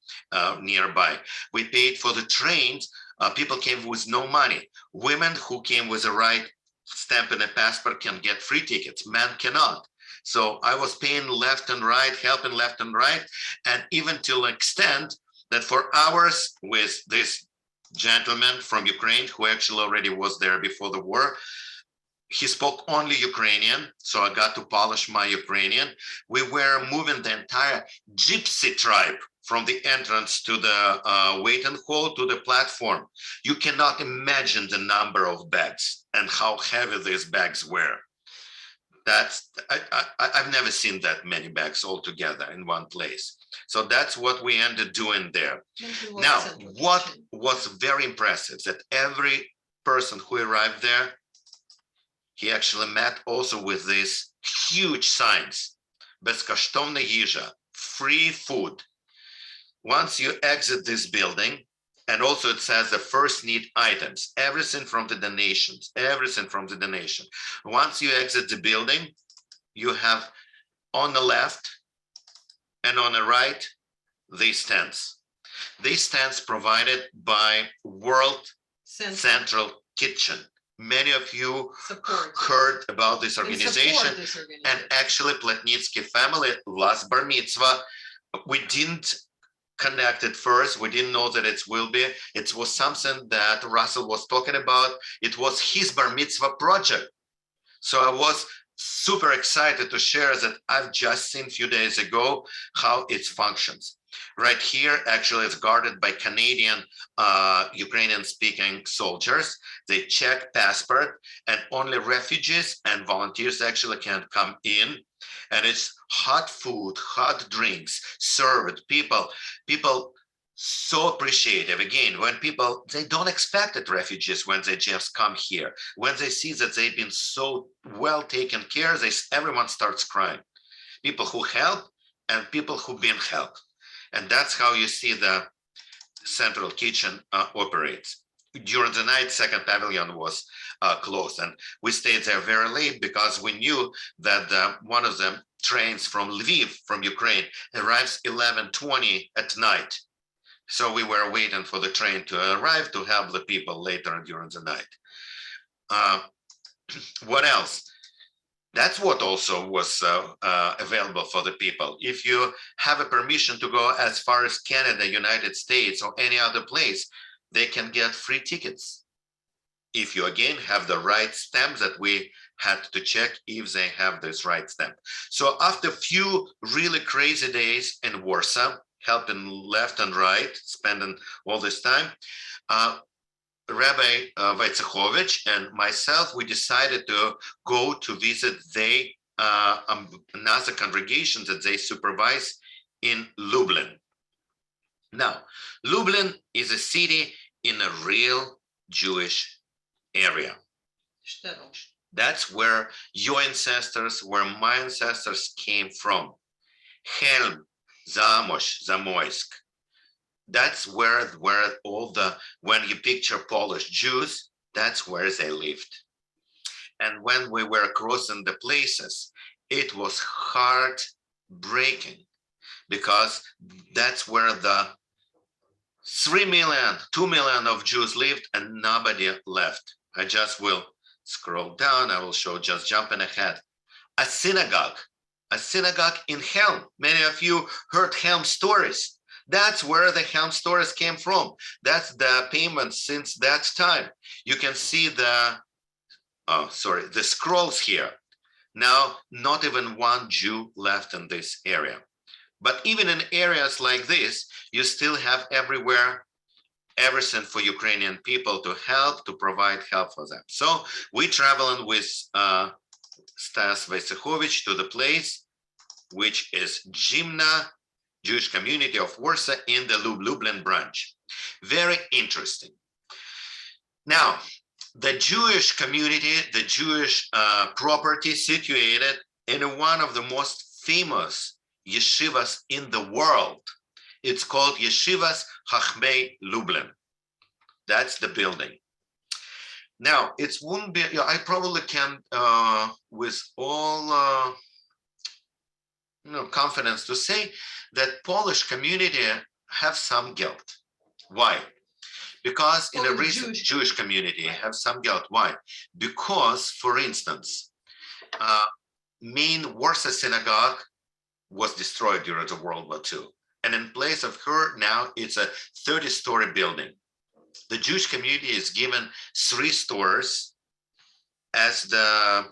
nearby. We paid for the trains. People came with no money. Women who came with the right stamp and a passport can get free tickets. Men cannot. So I was paying left and right, helping left and right, and even to an extent that for hours with this gentleman from Ukraine who actually already was there before the war, he spoke only Ukrainian, so I got to polish my Ukrainian. We were moving the entire gypsy tribe from the entrance to the waiting hall to the platform. You cannot imagine the number of bags and how heavy these bags were. I've never seen that many bags all together in one place. So that's what we ended doing there. Now, what was very impressive that every person who arrived there, he actually met also with these huge signs, безкоштовна їжа, free food. Once you exit this building, and also it says the first need items, everything from the donations, everything from the donation. Once you exit the building, you have on the left and on the right, these tents. These tents provided by World Central Kitchen. Many of you heard about this organization, and actually Platnitsky family, last bar mitzvah, we didn't connect it first. We didn't know that it will be. It was something that Russell was talking about. It was his bar mitzvah project. So I was super excited to share that I've just seen a few days ago how it functions. Right here, actually, it's guarded by Canadian, Ukrainian-speaking soldiers. They check passport, and only refugees and volunteers actually can come in. And it's hot food, hot drinks, served. People so appreciative. Again, when people, they don't expect it, refugees, when they just come here. When they see that they've been so well taken care of, everyone starts crying. People who help and people who've been helped. And that's how you see the central kitchen operates. During the night, second pavilion was closed, and we stayed there very late because we knew that one of the trains from Lviv, from Ukraine, arrives 11:20 at night. So we were waiting for the train to arrive to help the people later during the night. What else? That's what also was available for the people. If you have a permission to go as far as Canada, United States, or any other place, they can get free tickets. If you again have the right stamp that we had to check if they have this right stamp. So after a few really crazy days in Warsaw, helping left and right, spending all this time, Rabbi Wojciechowicz and myself, we decided to go to visit another congregation that they supervise in Lublin. Now, Lublin is a city in a real Jewish area. That's where your ancestors, where my ancestors came from. Helm, Zamoysk. That's where all the, when you picture Polish Jews, that's where they lived. And when we were crossing the places, it was heartbreaking because that's where the 3 million, 2 million of Jews lived and nobody left. I just will scroll down. I will show, just jumping ahead. A synagogue in Helm. Many of you heard Helm stories. That's where the Helm stories came from. That's the payment since that time. You can see the scrolls here. Now, not even one Jew left in this area. But even in areas like this, you still have everywhere everything for Ukrainian people to help, to provide help for them. So we traveling with Stas Wojciechowicz to the place, which is Gymna, Jewish community of Warsaw in the Lublin branch. Very interesting. Now, the Jewish community, the Jewish property situated in one of the most famous yeshivas in the world. It's called Yeshivas Chachmei Lublin. That's the building. Now, it won't be, I probably can, with all confidence to say that Polish community have some guilt. Why? Because in a recent Jewish community have some guilt. Why? Because, for instance, main Warsaw synagogue was destroyed during the World War II. And in place of her, now it's a 30-story building. The Jewish community is given 3 stores as the,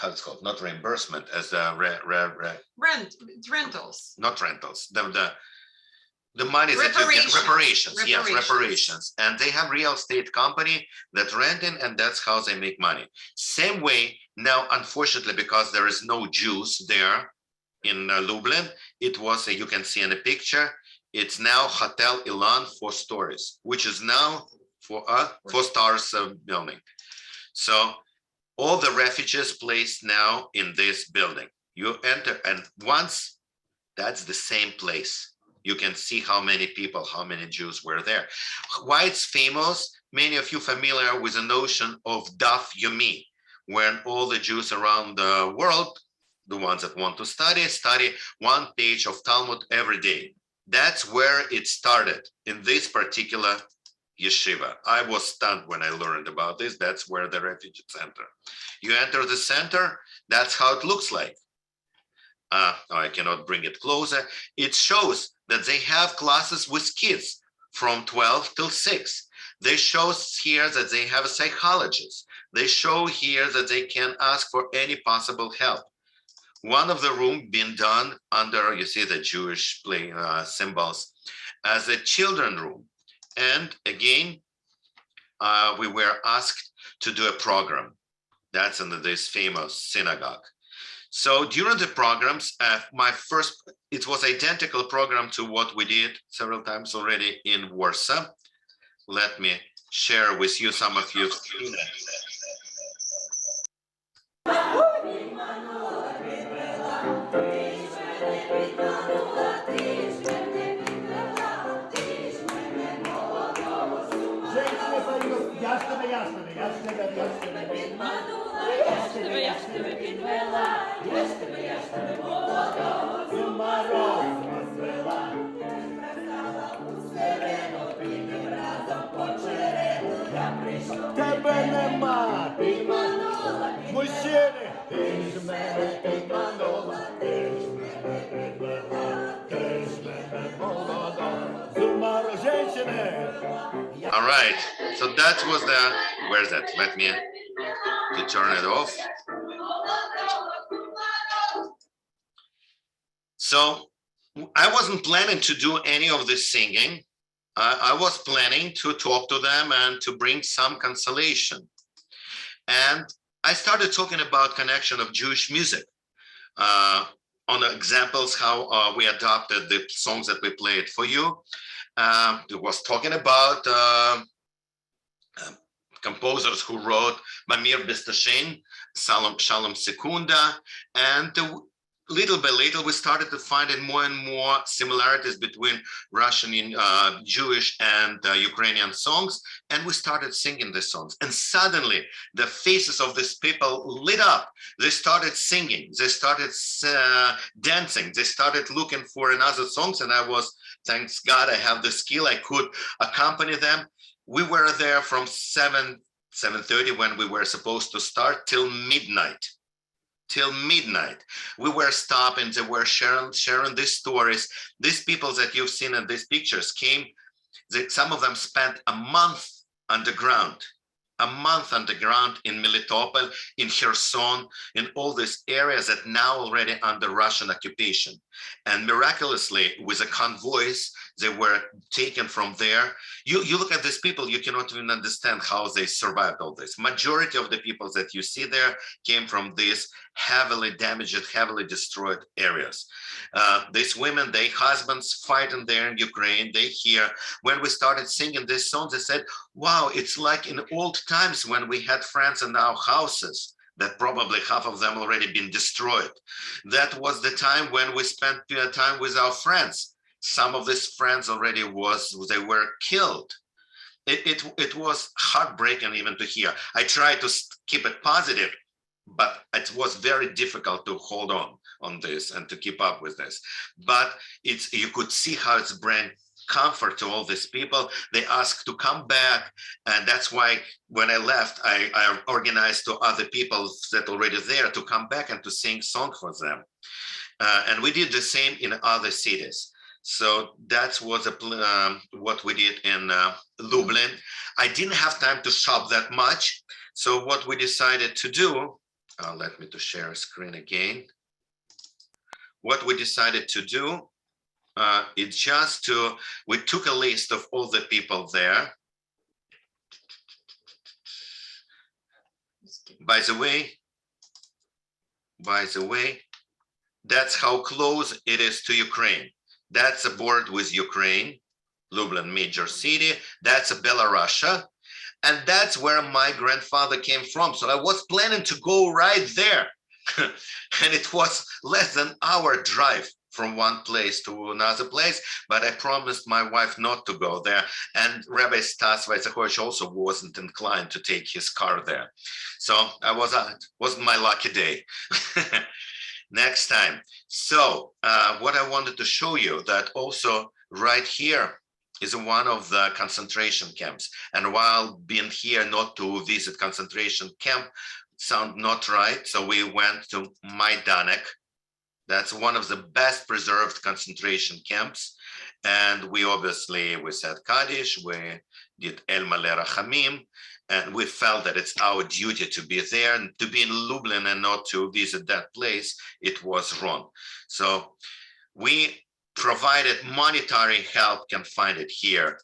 how it's called, not reimbursement, as the rentals. Not rentals, the money that you get, reparations, yes, reparations. And they have real estate company that renting, and that's how they make money. Same way now, unfortunately, because there is no Jews there in Lublin, it was, you can see in the picture, it's now Hotel Ilan 4 stories, which is now for 4 stars building. So all the refugees placed now in this building. You enter, and once that's the same place. You can see how many people, how many Jews were there. Why it's famous? Many of you familiar with the notion of Daf Yomi, when all the Jews around the world, the ones that want to study 1 page of Talmud every day. That's where it started, in this particular yeshiva. I was stunned when I learned about this. That's where the refugee center. You enter the center, that's how it looks like. I cannot bring it closer. It shows that they have classes with kids from 12 till 6. They show here that they have a psychologist. They show here that they can ask for any possible help. One of the room being done under, you see the Jewish symbols, as a children room. And again, we were asked to do a program. That's in this famous synagogue. So during the programs, it was identical program to what we did several times already in Warsaw. Let me share with you some of you. Тебе нема, мужчини, ти ж мене підманула, ти ж мене підвела, ти ж мене молода, з умару женщини. All right, so that was the, where's that? Let me to turn it off. So I wasn't planning to do any of this singing. I was planning to talk to them and to bring some consolation. And I started talking about connection of Jewish music on the examples how we adopted the songs that we played for you. It was talking about composers who wrote Mamir Bestashin, Shalom Sekunda, and little by little, we started to find more and more similarities between Russian, Jewish, and Ukrainian songs, and we started singing the songs. And suddenly, the faces of these people lit up. They started singing. They started dancing. They started looking for another songs, and I was, thanks God, I have the skill. I could accompany them. We were there from 7:30 when we were supposed to start till midnight. Till midnight, we were stopping, they were sharing these stories. These people that you've seen in these pictures came, some of them spent a month underground a month underground in Melitopol, in Kherson, in all these areas that now already under Russian occupation. And miraculously, with the convoys, they were taken from there. You look at these people, you cannot even understand how they survived all this. Majority of the people that you see there came from these heavily damaged, heavily destroyed areas. These women, their husbands fighting there in Ukraine, they hear, when we started singing this song, they said, wow, it's like in old times when we had friends in our houses, that probably half of them already been destroyed. That was the time when we spent time with our friends. Some of these friends already they were killed. It was heartbreaking even to hear. I tried to keep it positive, but it was very difficult to hold on this and to keep up with this. But you could see how it's bringing comfort to all these people. They asked to come back, and that's why when I left, I organized to other people that already there to come back and to sing song for them. And we did the same in other cities. So that was what we did in Lublin. I didn't have time to shop that much. So what we decided to do, let me to share a screen again. What we decided to do, it's just we took a list of all the people there. By the way, that's how close it is to Ukraine. That's a border with Ukraine, Lublin, major city. That's Belarus. And that's where my grandfather came from. So I was planning to go right there. And it was less than an hour drive from one place to another place, but I promised my wife not to go there. And Rabbi Stas Wojciechowicz also wasn't inclined to take his car there. So it wasn't my lucky day. Next time. So what I wanted to show you that also right here is one of the concentration camps. And while being here not to visit concentration camp sound not right, so we went to Majdanek. That's one of the best preserved concentration camps. And we said Kaddish, we did El Maleh Rachamim, and we felt that it's our duty to be there, and to be in Lublin and not to visit that place, it was wrong. So we provided monetary help, can find it here.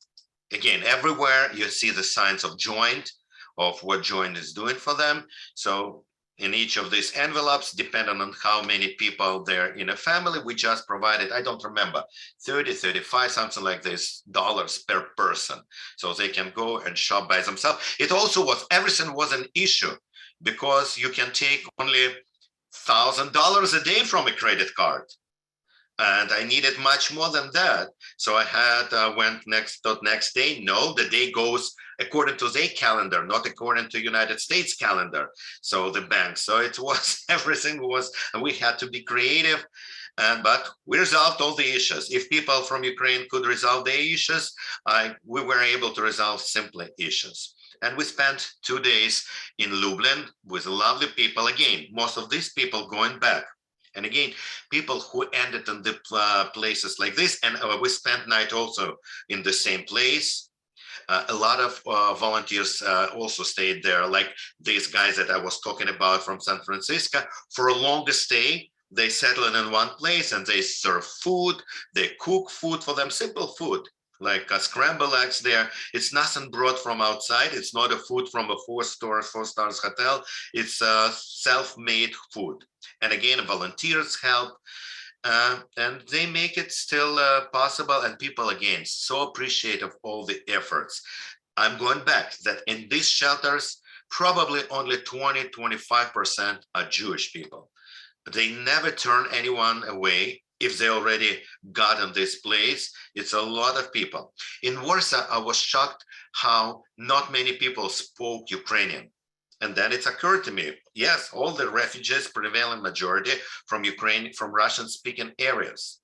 Again, everywhere you see the signs of Joint, of what Joint is doing for them. So in each of these envelopes, depending on how many people there in a family, we just provided, I don't remember, 30, 35, something like this, dollars per person. So they can go and shop by themselves. It also was, everything was an issue because you can take only $1,000 a day from a credit card. And I needed much more than that. So I had went next day. No, the day goes according to their calendar, not according to United States calendar. So the bank. So it was, everything was, and we had to be creative. But we resolved all the issues. If people from Ukraine could resolve their issues, we were able to resolve simply issues. And we spent 2 days in Lublin with lovely people. Again, most of these people going back. And again, people who ended in the places like this, and we spent night also in the same place. A lot of volunteers also stayed there, like these guys that I was talking about from San Francisco. For a longer stay, they settled in one place and they serve food, they cook food for them, simple food, like scrambled eggs there. It's nothing brought from outside. It's not a food from a four-star hotel. It's self-made food. And again, volunteers help, and they make it still possible. And people, again, so appreciative of all the efforts. I'm going back that in these shelters, probably only 20-25% are Jewish people. They never turn anyone away if they already got in this place. It's a lot of people. In Warsaw, I was shocked how not many people spoke Ukrainian. And then it occurred to me, yes, all the refugees, prevailing majority from Ukraine, from Russian-speaking areas.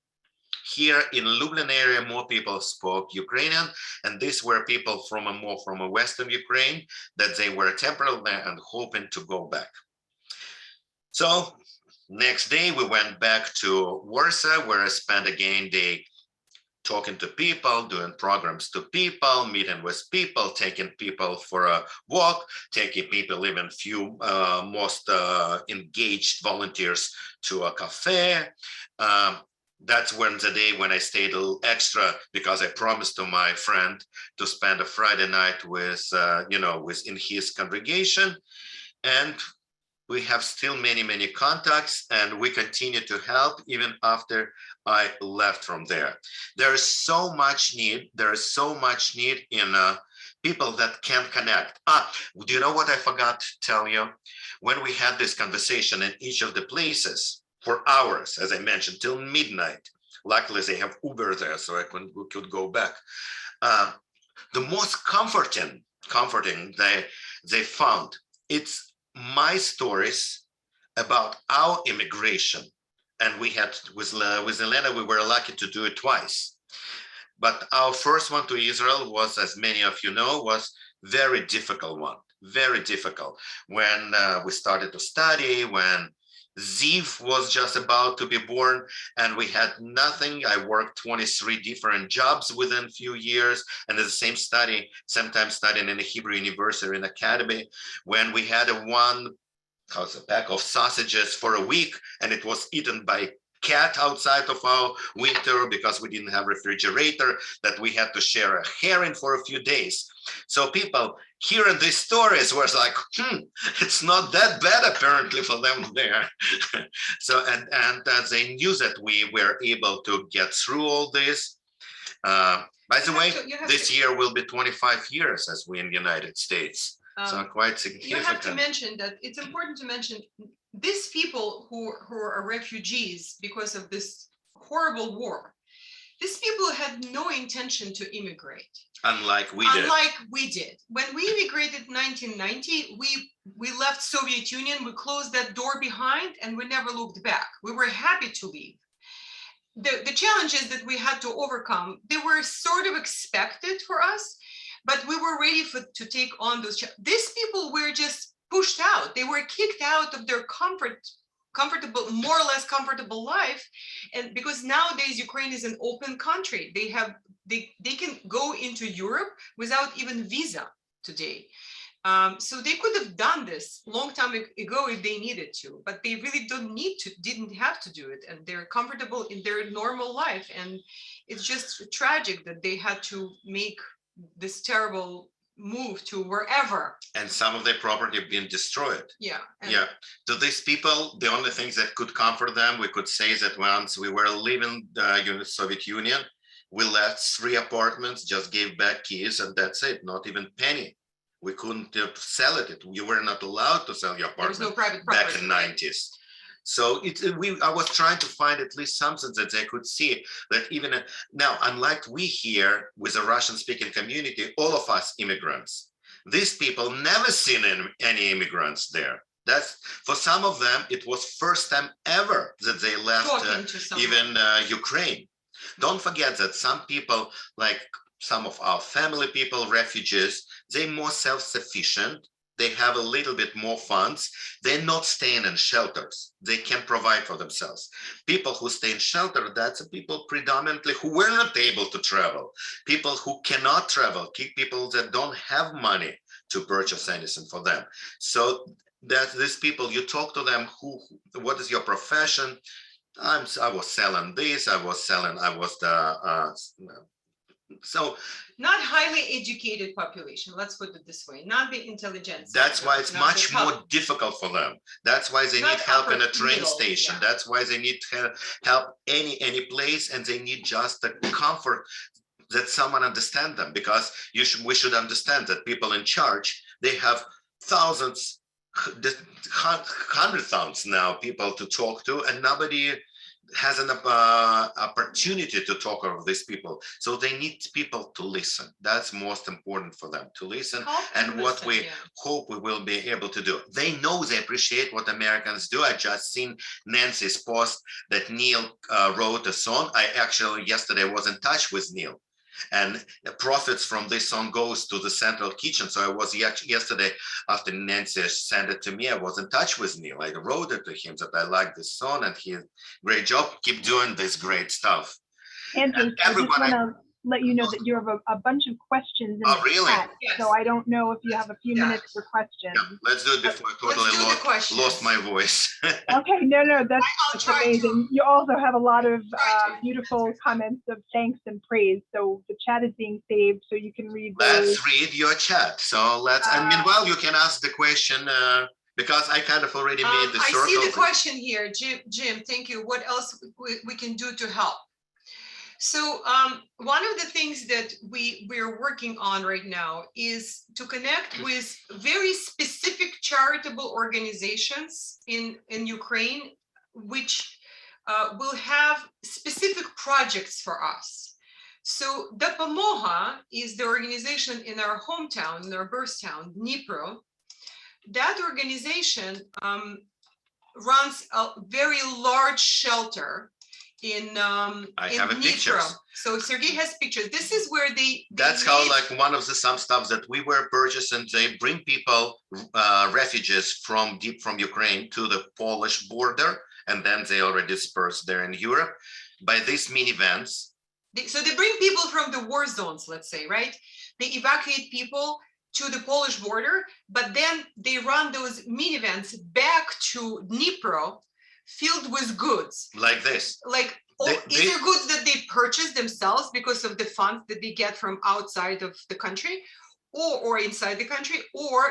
Here in Lublin area, more people spoke Ukrainian, and these were people from a Western Ukraine that they were temporarily and hoping to go back. So next day, we went back to Warsaw, where I spent again the talking to people, doing programs to people, meeting with people, taking people for a walk, taking people, even few most engaged volunteers to a cafe. That's when the day when I stayed a little extra because I promised to my friend to spend a Friday night with, in his congregation. And we have still many, many contacts, and we continue to help even after I left from there. There is so much need. There is so much need in people that can connect. Do you know what I forgot to tell you? When we had this conversation in each of the places for hours, as I mentioned, till midnight. Luckily, they have Uber there, so we could go back. The most comforting they found, it's my stories about our immigration. And we had with Elena, we were lucky to do it twice. But our first one to Israel was, as many of you know, was very difficult one, very difficult. When we started to study, when Ziv was just about to be born and we had nothing. I worked 23 different jobs within a few years, and at the same sometimes studying in a Hebrew university and academy. When we had a pack of sausages for a week and it was eaten by cat outside of our winter because we didn't have refrigerator, that we had to share a herring for a few days. So people hearing these stories was like, it's not that bad apparently for them there. So and they knew that we were able to get through all this. By the way, this year will be 25 years as we in the United States. So quite significant. You have to mention that it's important to mention these people who are refugees because of this horrible war. These people had no intention to immigrate. Unlike we did. When we immigrated in 1990, we left Soviet Union, we closed that door behind and we never looked back. We were happy to leave. The challenges that we had to overcome, they were sort of expected for us, but we were ready to take on those challenges. These people were just pushed out. They were kicked out of their comfortable, more or less comfortable life. And because nowadays Ukraine is an open country, they can go into Europe without even visa today. So they could have done this long time ago if they needed to, but they really didn't have to do it. And they're comfortable in their normal life. And it's just tragic that they had to make this terrible move to wherever. And some of their property have been destroyed. Yeah. To these people, the only things that could comfort them, we could say that once we were leaving the Soviet Union, we left 3 apartments, just gave back keys, and that's it, not even penny. We couldn't sell it. You were not allowed to sell your apartment. There was no private property back in the 90s. So I was trying to find at least something that they could see that even now, unlike we here with the Russian-speaking community, all of us immigrants, these people never seen any immigrants there. That's for some of them, it was first time ever that they left even Ukraine. Don't forget that some people, like some of our family people, refugees, they're more self-sufficient. They have a little bit more funds. They're not staying in shelters. They can provide for themselves. People who stay in shelter, that's people predominantly who were not able to travel. People who cannot travel, people that don't have money to purchase anything for them. So that these people, you talk to them, what is your profession? I was selling this, so not highly educated population, let's put it this way, not the intelligence. That's why it's much more difficult for them. That's why they need help in a train station. Yeah. That's why they need help any place, and they need just the comfort that someone understand them, because we should understand that people in charge, they have thousands, hundred thousands now people to talk to, and nobody has an opportunity to talk with these people. So they need people to listen. That's most important for them, to listen. And what we hope we will be able to do. They know, they appreciate what Americans do. I just seen Nancy's post that Neil wrote a song. I actually yesterday was in touch with Neil. And the profits from this song goes to the central kitchen. So I was yesterday, after Nancy sent it to me, I was in touch with Neil. I wrote it to him that I like this song and he, great job, keep doing this great stuff. Cantors, I just everybody. want to let you know that you have a bunch of questions in Oh, the really? chat. Yes. So I don't know if you have a few Yeah. minutes for questions. Yeah, let's do it before I Let's totally do the questions. lost my voice. Okay, no, that's I'll try amazing. You also have a lot of Try to. beautiful comments of thanks and praise. So the chat is being saved, so you can read those. Let's read your chat. So and meanwhile, you can ask the question because I kind of already made the circle. I see the question here, Jim, thank you. What else we can do to help? So one of the things that we're working on right now is to connect with very specific charitable organizations in Ukraine, which will have specific projects for us. So Допомога is the organization in our hometown, in our birth town, Dnipro. That organization runs a very large shelter in I in have a Dnipro. pictures. So Sergei has pictures. This is where they That's how made- like one of the some stuff that we were purchasing. They bring people, refugees from Ukraine to the Polish border, and then they already dispersed there in Europe by these minivans. so they bring people from the war zones, let's say, right? They evacuate people to the Polish border, but then they run those minivans back to Dnipro filled with goods. Like this. Like They- either goods that they purchase themselves because of the funds that they get from outside of the country or inside the country, or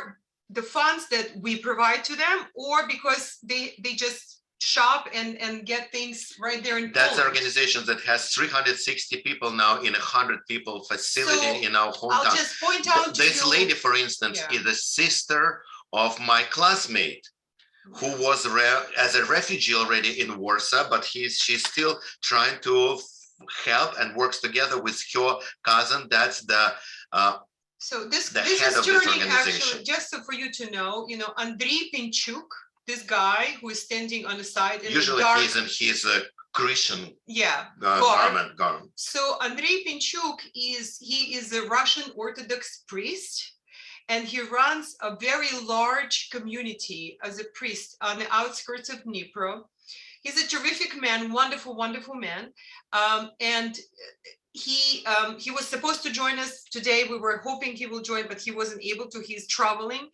the funds that we provide to them, or because they just shop and get things right there in That's an Poland. organization that has 360 people now in a 100 people facility So, in our I'll hometown. just point out to This you, lady, for instance, Yeah. is the sister of my classmate, who was as a refugee already in Warsaw, but she's still trying to help and works together with her cousin. That's the so this the this head is of this turning organization. actually, just so for you to know, Andriy Pinchuk, this guy who is standing on the side in Usually the dark, he's a Christian yeah, guard. garment. So Andriy Pinchuk is a Russian Orthodox priest, and he runs a very large community as a priest on the outskirts of Dnipro. He's a terrific man, wonderful, wonderful man, and he was supposed to join us today. We were hoping he will join, but he wasn't able to. He's traveling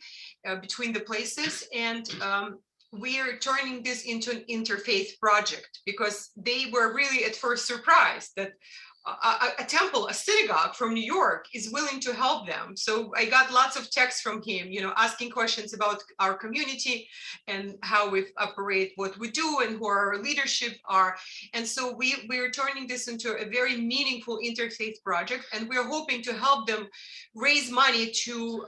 between the places, and we are turning this into an interfaith project because they were really at first surprised that a temple, a synagogue from New York is willing to help them. So I got lots of texts from him, asking questions about our community and how we operate, what we do, and who our leadership are. And so we're turning this into a very meaningful interfaith project, and we're hoping to help them raise money to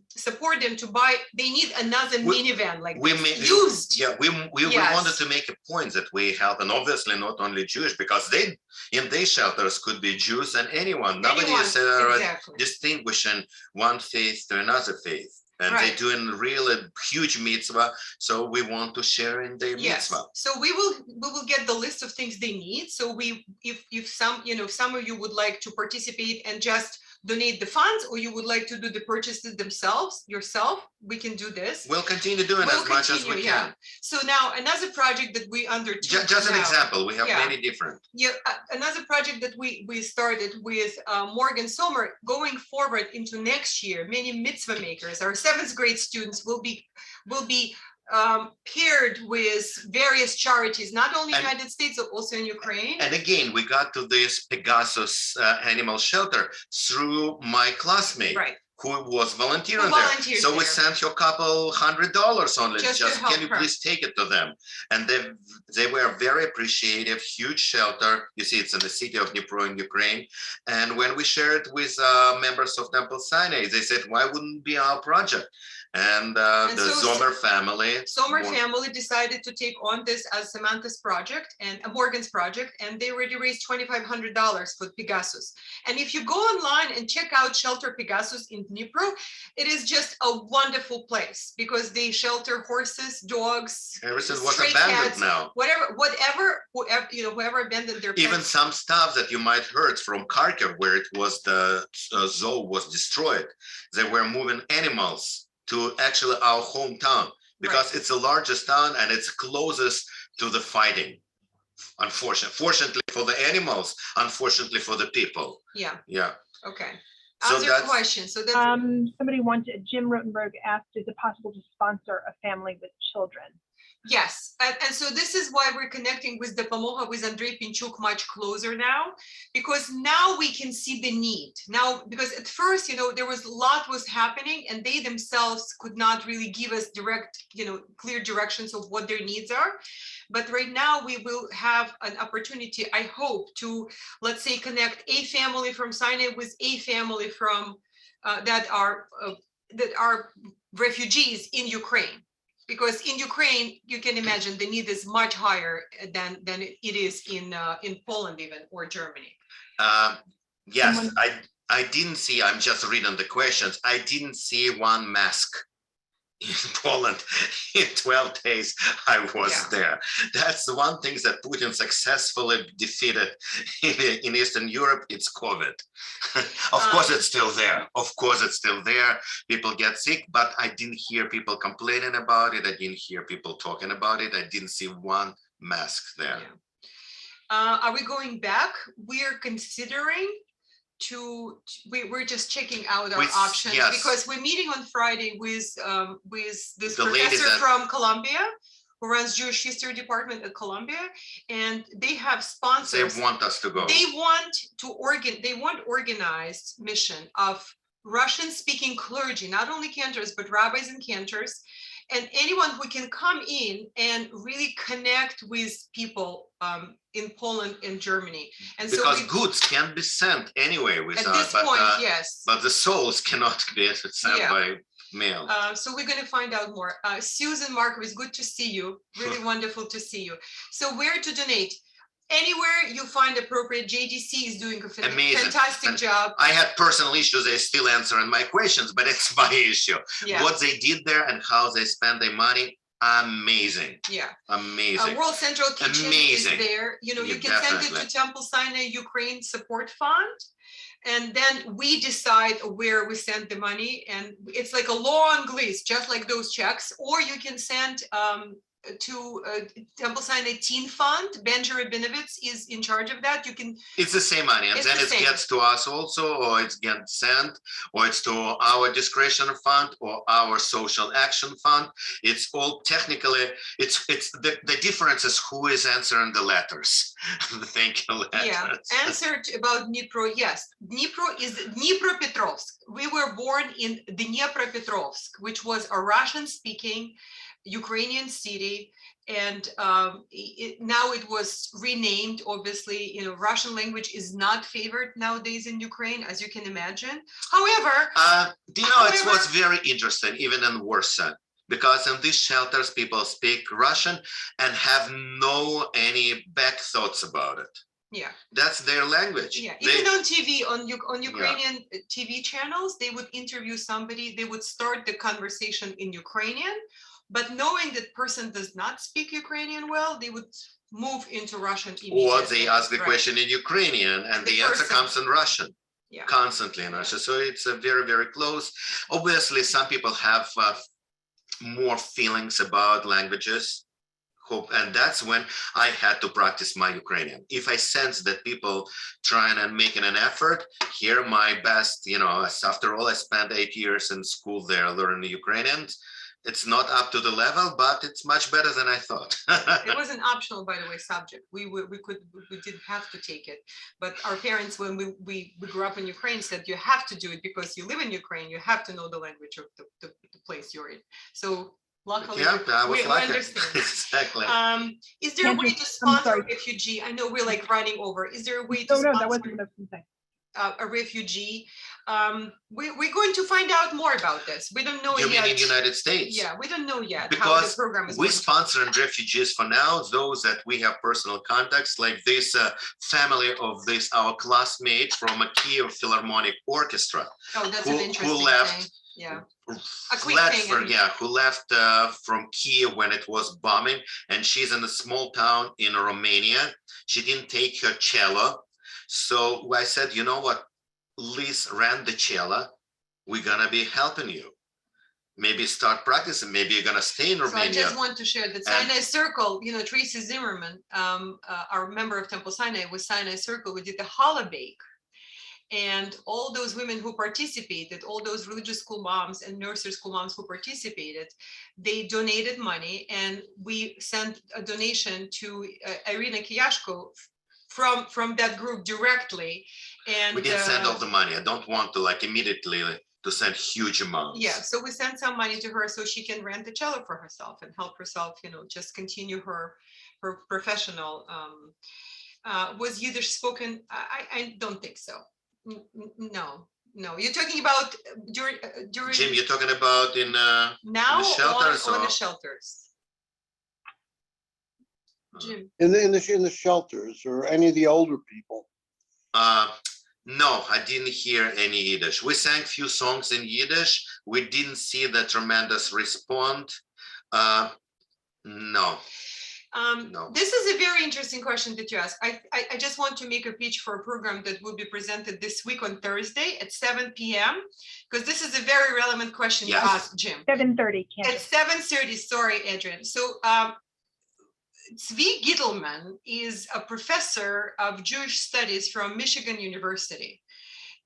support them to buy. They need another minivan like this, used. Yeah, we Yes. wanted to make a point that we help, and obviously not only Jewish, because they in these shelters could be Jews and anyone. Nobody is Exactly. distinguishing one faith to another faith. And Right. they're doing really huge mitzvah, so we want to share in their Yes. mitzvah. So we will get the list of things they need. So if some of you would like to participate and just donate the funds, or you would like to do the purchases yourself, we can do this. We'll continue doing as much as we can. So now another project that we undertook. Just an now, example, we have Yeah. many different. Yeah, another project that we started with Morgan Sommer, going forward into next year, many mitzvah makers, our 7th grade students will be paired with various charities, not only in the United States, but also in Ukraine. And again, we got to this Pegasus animal shelter through my classmate. Right. Who was volunteering Who there. volunteers So we there. sent you a couple $100 only. Just to Just help can you her. please take it to them? And they were very appreciative, huge shelter. You see, it's in the city of Dnipro in Ukraine. And when we shared with members of Temple Sinai, they said, why wouldn't it be our project? And the so Zomer family. family decided to take on this as Samantha's project and Morgan's project, and they already raised $2,500 for Pegasus. And if you go online and check out Shelter Pegasus in Dnipro, it is just a wonderful place because they shelter horses, dogs, Everything was stray abandoned cats, now. whoever abandoned their Even pets. some stuff that you might heard from Kharkiv, where it was the zoo was destroyed. They were moving animals to actually our hometown because it's the largest town and it's closest to the fighting Fortunately for the animals, unfortunately for the people. Yeah, Yeah. okay. So Other that's- question, so that's, Somebody wanted, Jim Rotenberg asked, is it possible to sponsor a family with children? yes, and so this is why we're connecting with Dopomoga, with Andrei Pinchuk much closer now, because now we can see the need. Now, because at first, there was a lot was happening and they themselves could not really give us direct, clear directions of what their needs are. But right now we will have an opportunity, I hope, to, let's say, connect a family from Sinai with a family from that are refugees in Ukraine. Because in Ukraine, you can imagine the need is much higher than it is in Poland even, or Germany. Yes, Someone- I didn't see, I'm just reading the questions. I didn't see one mask in Poland in 12 days I was Yeah. there. That's the one thing that Putin successfully defeated in Eastern Europe, it's COVID. Of course it's still there. Of course it's still there. People get sick, but I didn't hear people complaining about it. I didn't hear people talking about it. I didn't see one mask there. Yeah. Are we going back? We're considering we're just checking out our options, yes. because we're meeting on Friday with this The ladies professor that- from Columbia who runs Jewish History Department at Columbia, and they have They sponsors. want us to go. They want organized mission of Russian-speaking clergy, not only cantors, but rabbis and cantors, and anyone who can come in and really connect with people in Poland and Germany. And Because so goods can be sent anyway at without, this but, point, yes. but the souls cannot be sent Yeah. by mail. So we're going to find out more. Susan, Mark, it was good to see you. Really wonderful to see you. So where to donate? Anywhere you find appropriate. JDC is doing a Amazing. fantastic And job. I had personal issues. They're still answering my questions, but it's my issue. Yeah, What they did there and how they spend their money, amazing, yeah. amazing. World Central Kitchen Amazing. is there. You Yeah, can send it definitely. to Temple Sinai Ukraine Support Fund. And then we decide where we send the money. And it's like a long list, just like those checks. Or you can send to Temple Sinai Teen Fund. Benji Rabinovitz is in charge of that. You can, It's the same money, and It's then the it same. gets to us also, or it gets sent, or it's to our discretion fund or our social action fund. It's all technically, it's the difference is who is answering the letters. Thank you, letters. yeah, answered about Dnipro. Yes, Dnipro is Dnipropetrovsk. We were born in Dnipropetrovsk, which was a Russian-speaking Ukrainian city, and now it was renamed. Obviously, Russian language is not favored nowadays in Ukraine, as you can imagine. However, Do you know, it was very interesting, even in Warsaw, because in these shelters, people speak Russian and have any back thoughts about it. yeah, That's their language. yeah. They- Even on TV, on Ukrainian TV channels, they would interview somebody. They would start the conversation in Ukrainian, but knowing that person does not speak Ukrainian well, they would move into Russian immediately. or they ask the Right. question in Ukrainian and The the answer person- comes in Russian. Yeah. Constantly in Russia. So it's a very, very close. Obviously, some people have more feelings about languages. And that's when I had to practice my Ukrainian. If I sense that people trying and making an effort, here my best, after all, I spent 8 years in school there learning Ukrainian. It's not up to the level, but it's much better than I thought. It was an optional, by the way, subject. We didn't have to take it, but our parents, when we grew up in Ukraine, said you have to do it because you live in Ukraine. You have to know the language of the place you're in. So luckily, Yeah, I was we lucky. understand. Exactly. Is there a way to I'm sponsor sorry. a refugee? I know we're like running over. Is there a way to No, that sponsor wasn't what I was going to say. a refugee? We're going to find out more about this. We don't know You mean yet. in United States? Yeah, we don't know yet how the Because program is we going to. sponsoring refugees for now, those that we have personal contacts, like this family of our classmate from a Kiev Philharmonic Orchestra, Oh, that's who an interesting left thing. Yeah. A quick fled thing, for- and- yeah, who left from Kiev when it was bombing, and she's in a small town in Romania. She didn't take her cello. So I said, you know what, Liz ran the cello. We're gonna be helping you. maybe start practicing. Maybe you're gonna stay in So I Romania. just want to share that And- Sinai Circle, Tracy Zimmerman, our member of Temple Sinai with Sinai Circle, we did the challah bake. And all those women who participated, all those religious school moms and nursery school moms who participated, they donated money, and we sent a donation to Irina Kiyashko from that group directly. And We didn't send all the money. I don't want to like immediately to send huge amounts. yeah, so we sent some money to her so she can rent a cello for herself and help herself, just continue her professional. Was Yiddish spoken? I don't think so. No. You're talking about during Jim, you're talking about in now the shelters on the or- shelters. Jim, In the shelters or any of the older people? no, I didn't hear any Yiddish. We sang few songs in Yiddish. We didn't see the tremendous response. No. No. This is a very interesting question that you ask. I just want to make a pitch for a program that will be presented this week on Thursday at 7 p.m. because this is a very relevant question you Yes. asked, Jim. 7:30, At Cantor. 7:30, sorry, Adrian. So Zvi Gittleman is a professor of Jewish studies from Michigan University.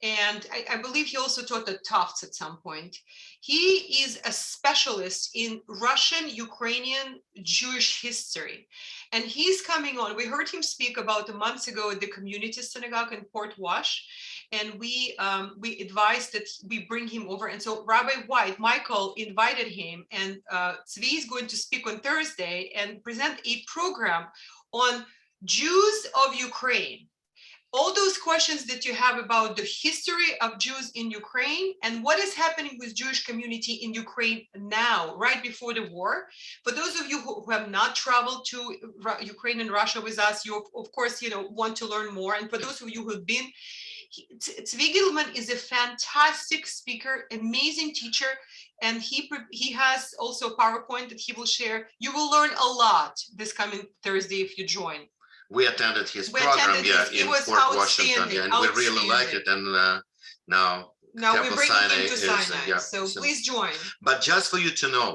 And I believe he also taught at Tufts at some point. He is a specialist in Russian, Ukrainian, Jewish history. And he's coming on. We heard him speak about a month ago at the community synagogue in Port Wash. And we advised that we bring him over. And so Rabbi White, Michael, invited him. And Zvi is going to speak on Thursday and present a program on Jews of Ukraine. All those questions that you have about the history of Jews in Ukraine and what is happening with Jewish community in Ukraine now, right before the war. For those of you who have not traveled to Ukraine and Russia with us, you of course, want to learn more. And for those of you who have been, Zvi Gittleman is a fantastic speaker, amazing teacher, and he has also a PowerPoint that he will share. You will learn a lot this coming Thursday if you join. We attended his We program, attended his- it in was Port Washington, outstanding, and we really like outstanding. it. And now, Now we're Temple bringing Sinai him to is, Sinai, yeah, so so- please join. but just for you to know,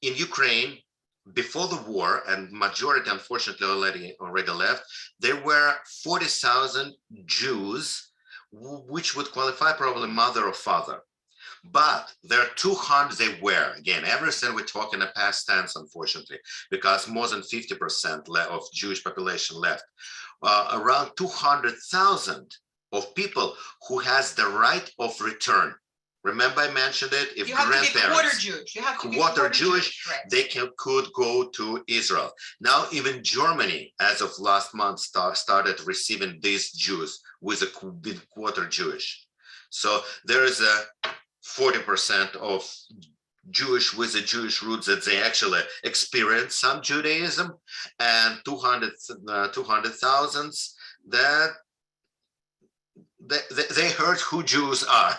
in Ukraine, before the war, and majority unfortunately already left, there were 40,000 Jews, which would qualify probably mother or father. But there are 200, they were, again, everything we're talking in past tense, unfortunately, because more than 50% of Jewish population left. Around 200,000 of people who has the right of return. Remember I mentioned it, if You have to be quarter grandparents, Jewish. You have to be quarter Jewish, right? they could go to Israel. Now even Germany, as of last month, started receiving these Jews with quarter Jewish. So there is a 40% of Jewish with the Jewish roots that they actually experience some Judaism, and 200,000 that they heard who Jews are.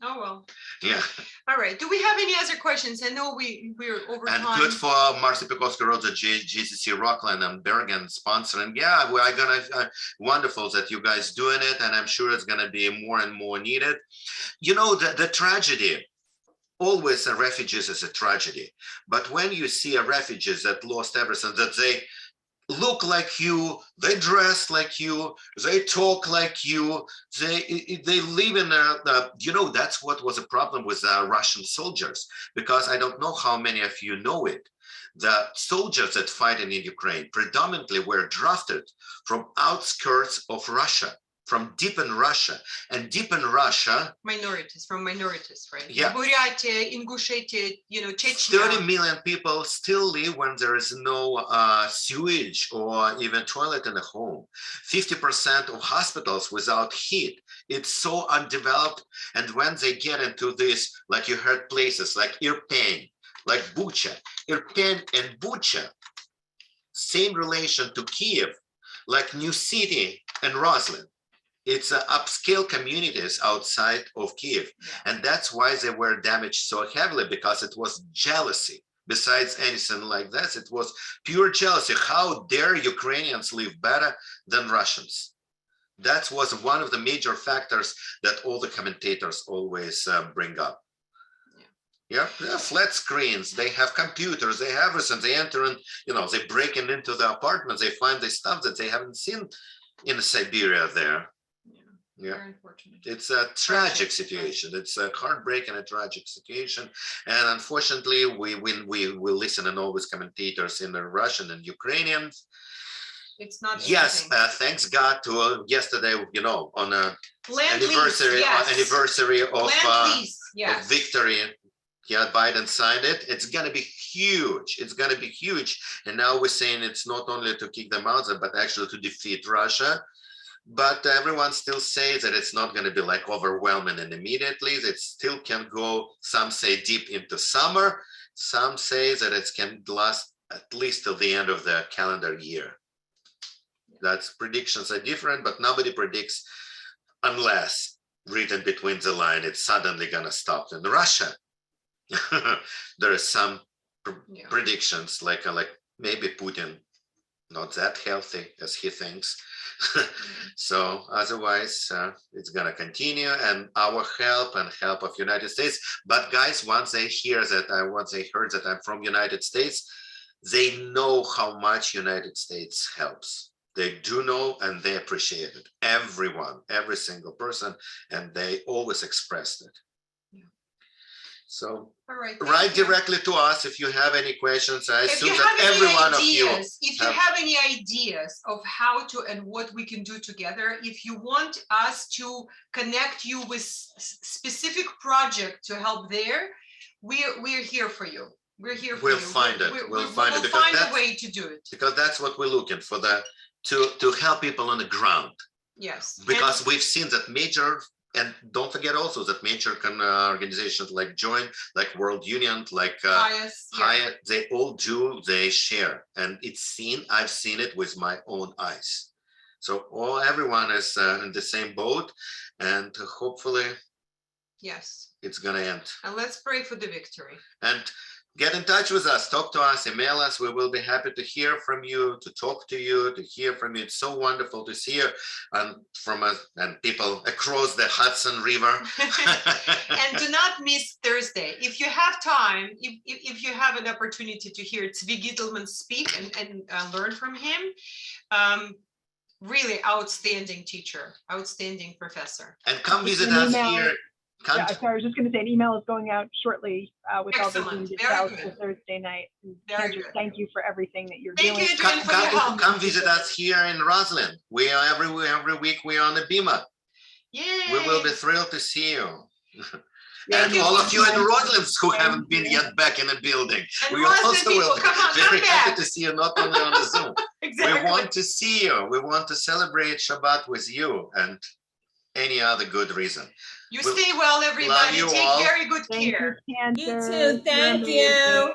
Oh, well. Yeah. All right. Do we have any other questions? I know we're over And time. good for Marcy Pekowska Road, the GCC Rockland and Bergen sponsoring. Yeah, we are gonna, wonderful that you guys doing it, and I'm sure it's gonna be more and more needed. The tragedy, always a refugees is a tragedy, but when you see a refugees that lost everything, that they look like you, they dress like you, they talk like you, they live in that's what was a problem with Russian soldiers, because I don't know how many of you know it. The soldiers that fight in Ukraine predominantly were drafted from outskirts of Russia, from deep in Russia, and deep in Russia, minorities, right? Yeah. Buryatia, Ingushetia, Chechnya. 30 million people still live when there is no sewage or even toilet in the home. 50% of hospitals without heat. It's so undeveloped. And when they get into this, like you heard places like Irpin, like Bucha, Irpin and Bucha, same relation to Kiev, like New City and Roslyn. It's upscale communities outside of Kiev. Yeah. And that's why they were damaged so heavily, because it was jealousy. Besides anything like this, it was pure jealousy. How dare Ukrainians live better than Russians? That was one of the major factors that all the commentators always bring up. Yeah, flat screens. They have computers. They have everything. They enter and they break into the apartments. They find the stuff that they haven't seen in Siberia there. Yeah. Very unfortunate. It's a tragic situation. It's a heartbreaking and a tragic situation. And unfortunately, we listen and always commentators in the Russian and Ukrainian. It's not Yes, anything. thanks God to yesterday, on a Land anniversary lease, yes. anniversary of Land lease, of yes. victory. Yeah, Biden signed it. It's gonna be huge. It's gonna be huge. And now we're saying it's not only to kick them out, but actually to defeat Russia. But everyone still says that it's not going to be like overwhelming and immediately. It still can go, some say deep into summer. Some say that it can last at least till the end of the calendar year. That's predictions are different, but nobody predicts unless written between the line, it's suddenly going to stop in Russia. There are some predictions like maybe Putin not that healthy as he thinks. So otherwise it's going to continue, and our help and help of United States. But guys, once they hear that once they heard that I'm from United States, they know how much United States helps. They do know, and they appreciate it. Everyone, every single person, and they always expressed it. So All right, write directly to us if you have any questions. I if assume you that have every any one of you ideas, if you have any ideas of how to and what we can do together, if you want us to connect you with specific project to help there, we're here for you. We're here for We'll you. find it. We'll find it, We'll because find a that's- way to do it. because that's what we're looking for, to help people on the ground. Yes. Because we've seen that major, and don't forget also that major organizations like Join, like World Union, like Hyatt, they all do, they share, and I've seen it with my own eyes. So everyone is in the same boat, and hopefully yes, it's gonna end. and let's pray for the victory. And get in touch with us, talk to us, email us. We will be happy to hear from you, to talk to you, to hear from you. It's so wonderful to see you from us and people across the Hudson River. And do not miss Thursday. If you have time, if you have an opportunity to hear Tzvi Gittelman speak and learn from him, really outstanding teacher, outstanding professor. And come visit us here. Yeah, sorry, I was just going to say an email is going out shortly with all the Excellent. things Very out good. for Thursday night. And Very Cantors, good. thank you for everything that you're Thank doing. you, Adrian, for your help. Come visit us here in Roslyn. We are every week we're on the Bima. Yay. We will be thrilled to see you. Thank And you. all of you in Roslyn who Thank haven't been you. yet back in the building. And We Roslyn also people, will be come on, come very happy back. to see you, not only on the Zoom. Exactly. We want to see you. We want to celebrate Shabbat with you and any other good reason. You We'll- stay well, everybody. you Take all. very good Thank care. you, Cantor. You too. Thank you.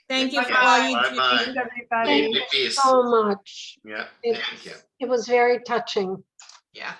Thank you for all you do. Bye-bye. Thanks, everybody. Peace. So much. Yeah, It- thank you. It was very touching. Yeah.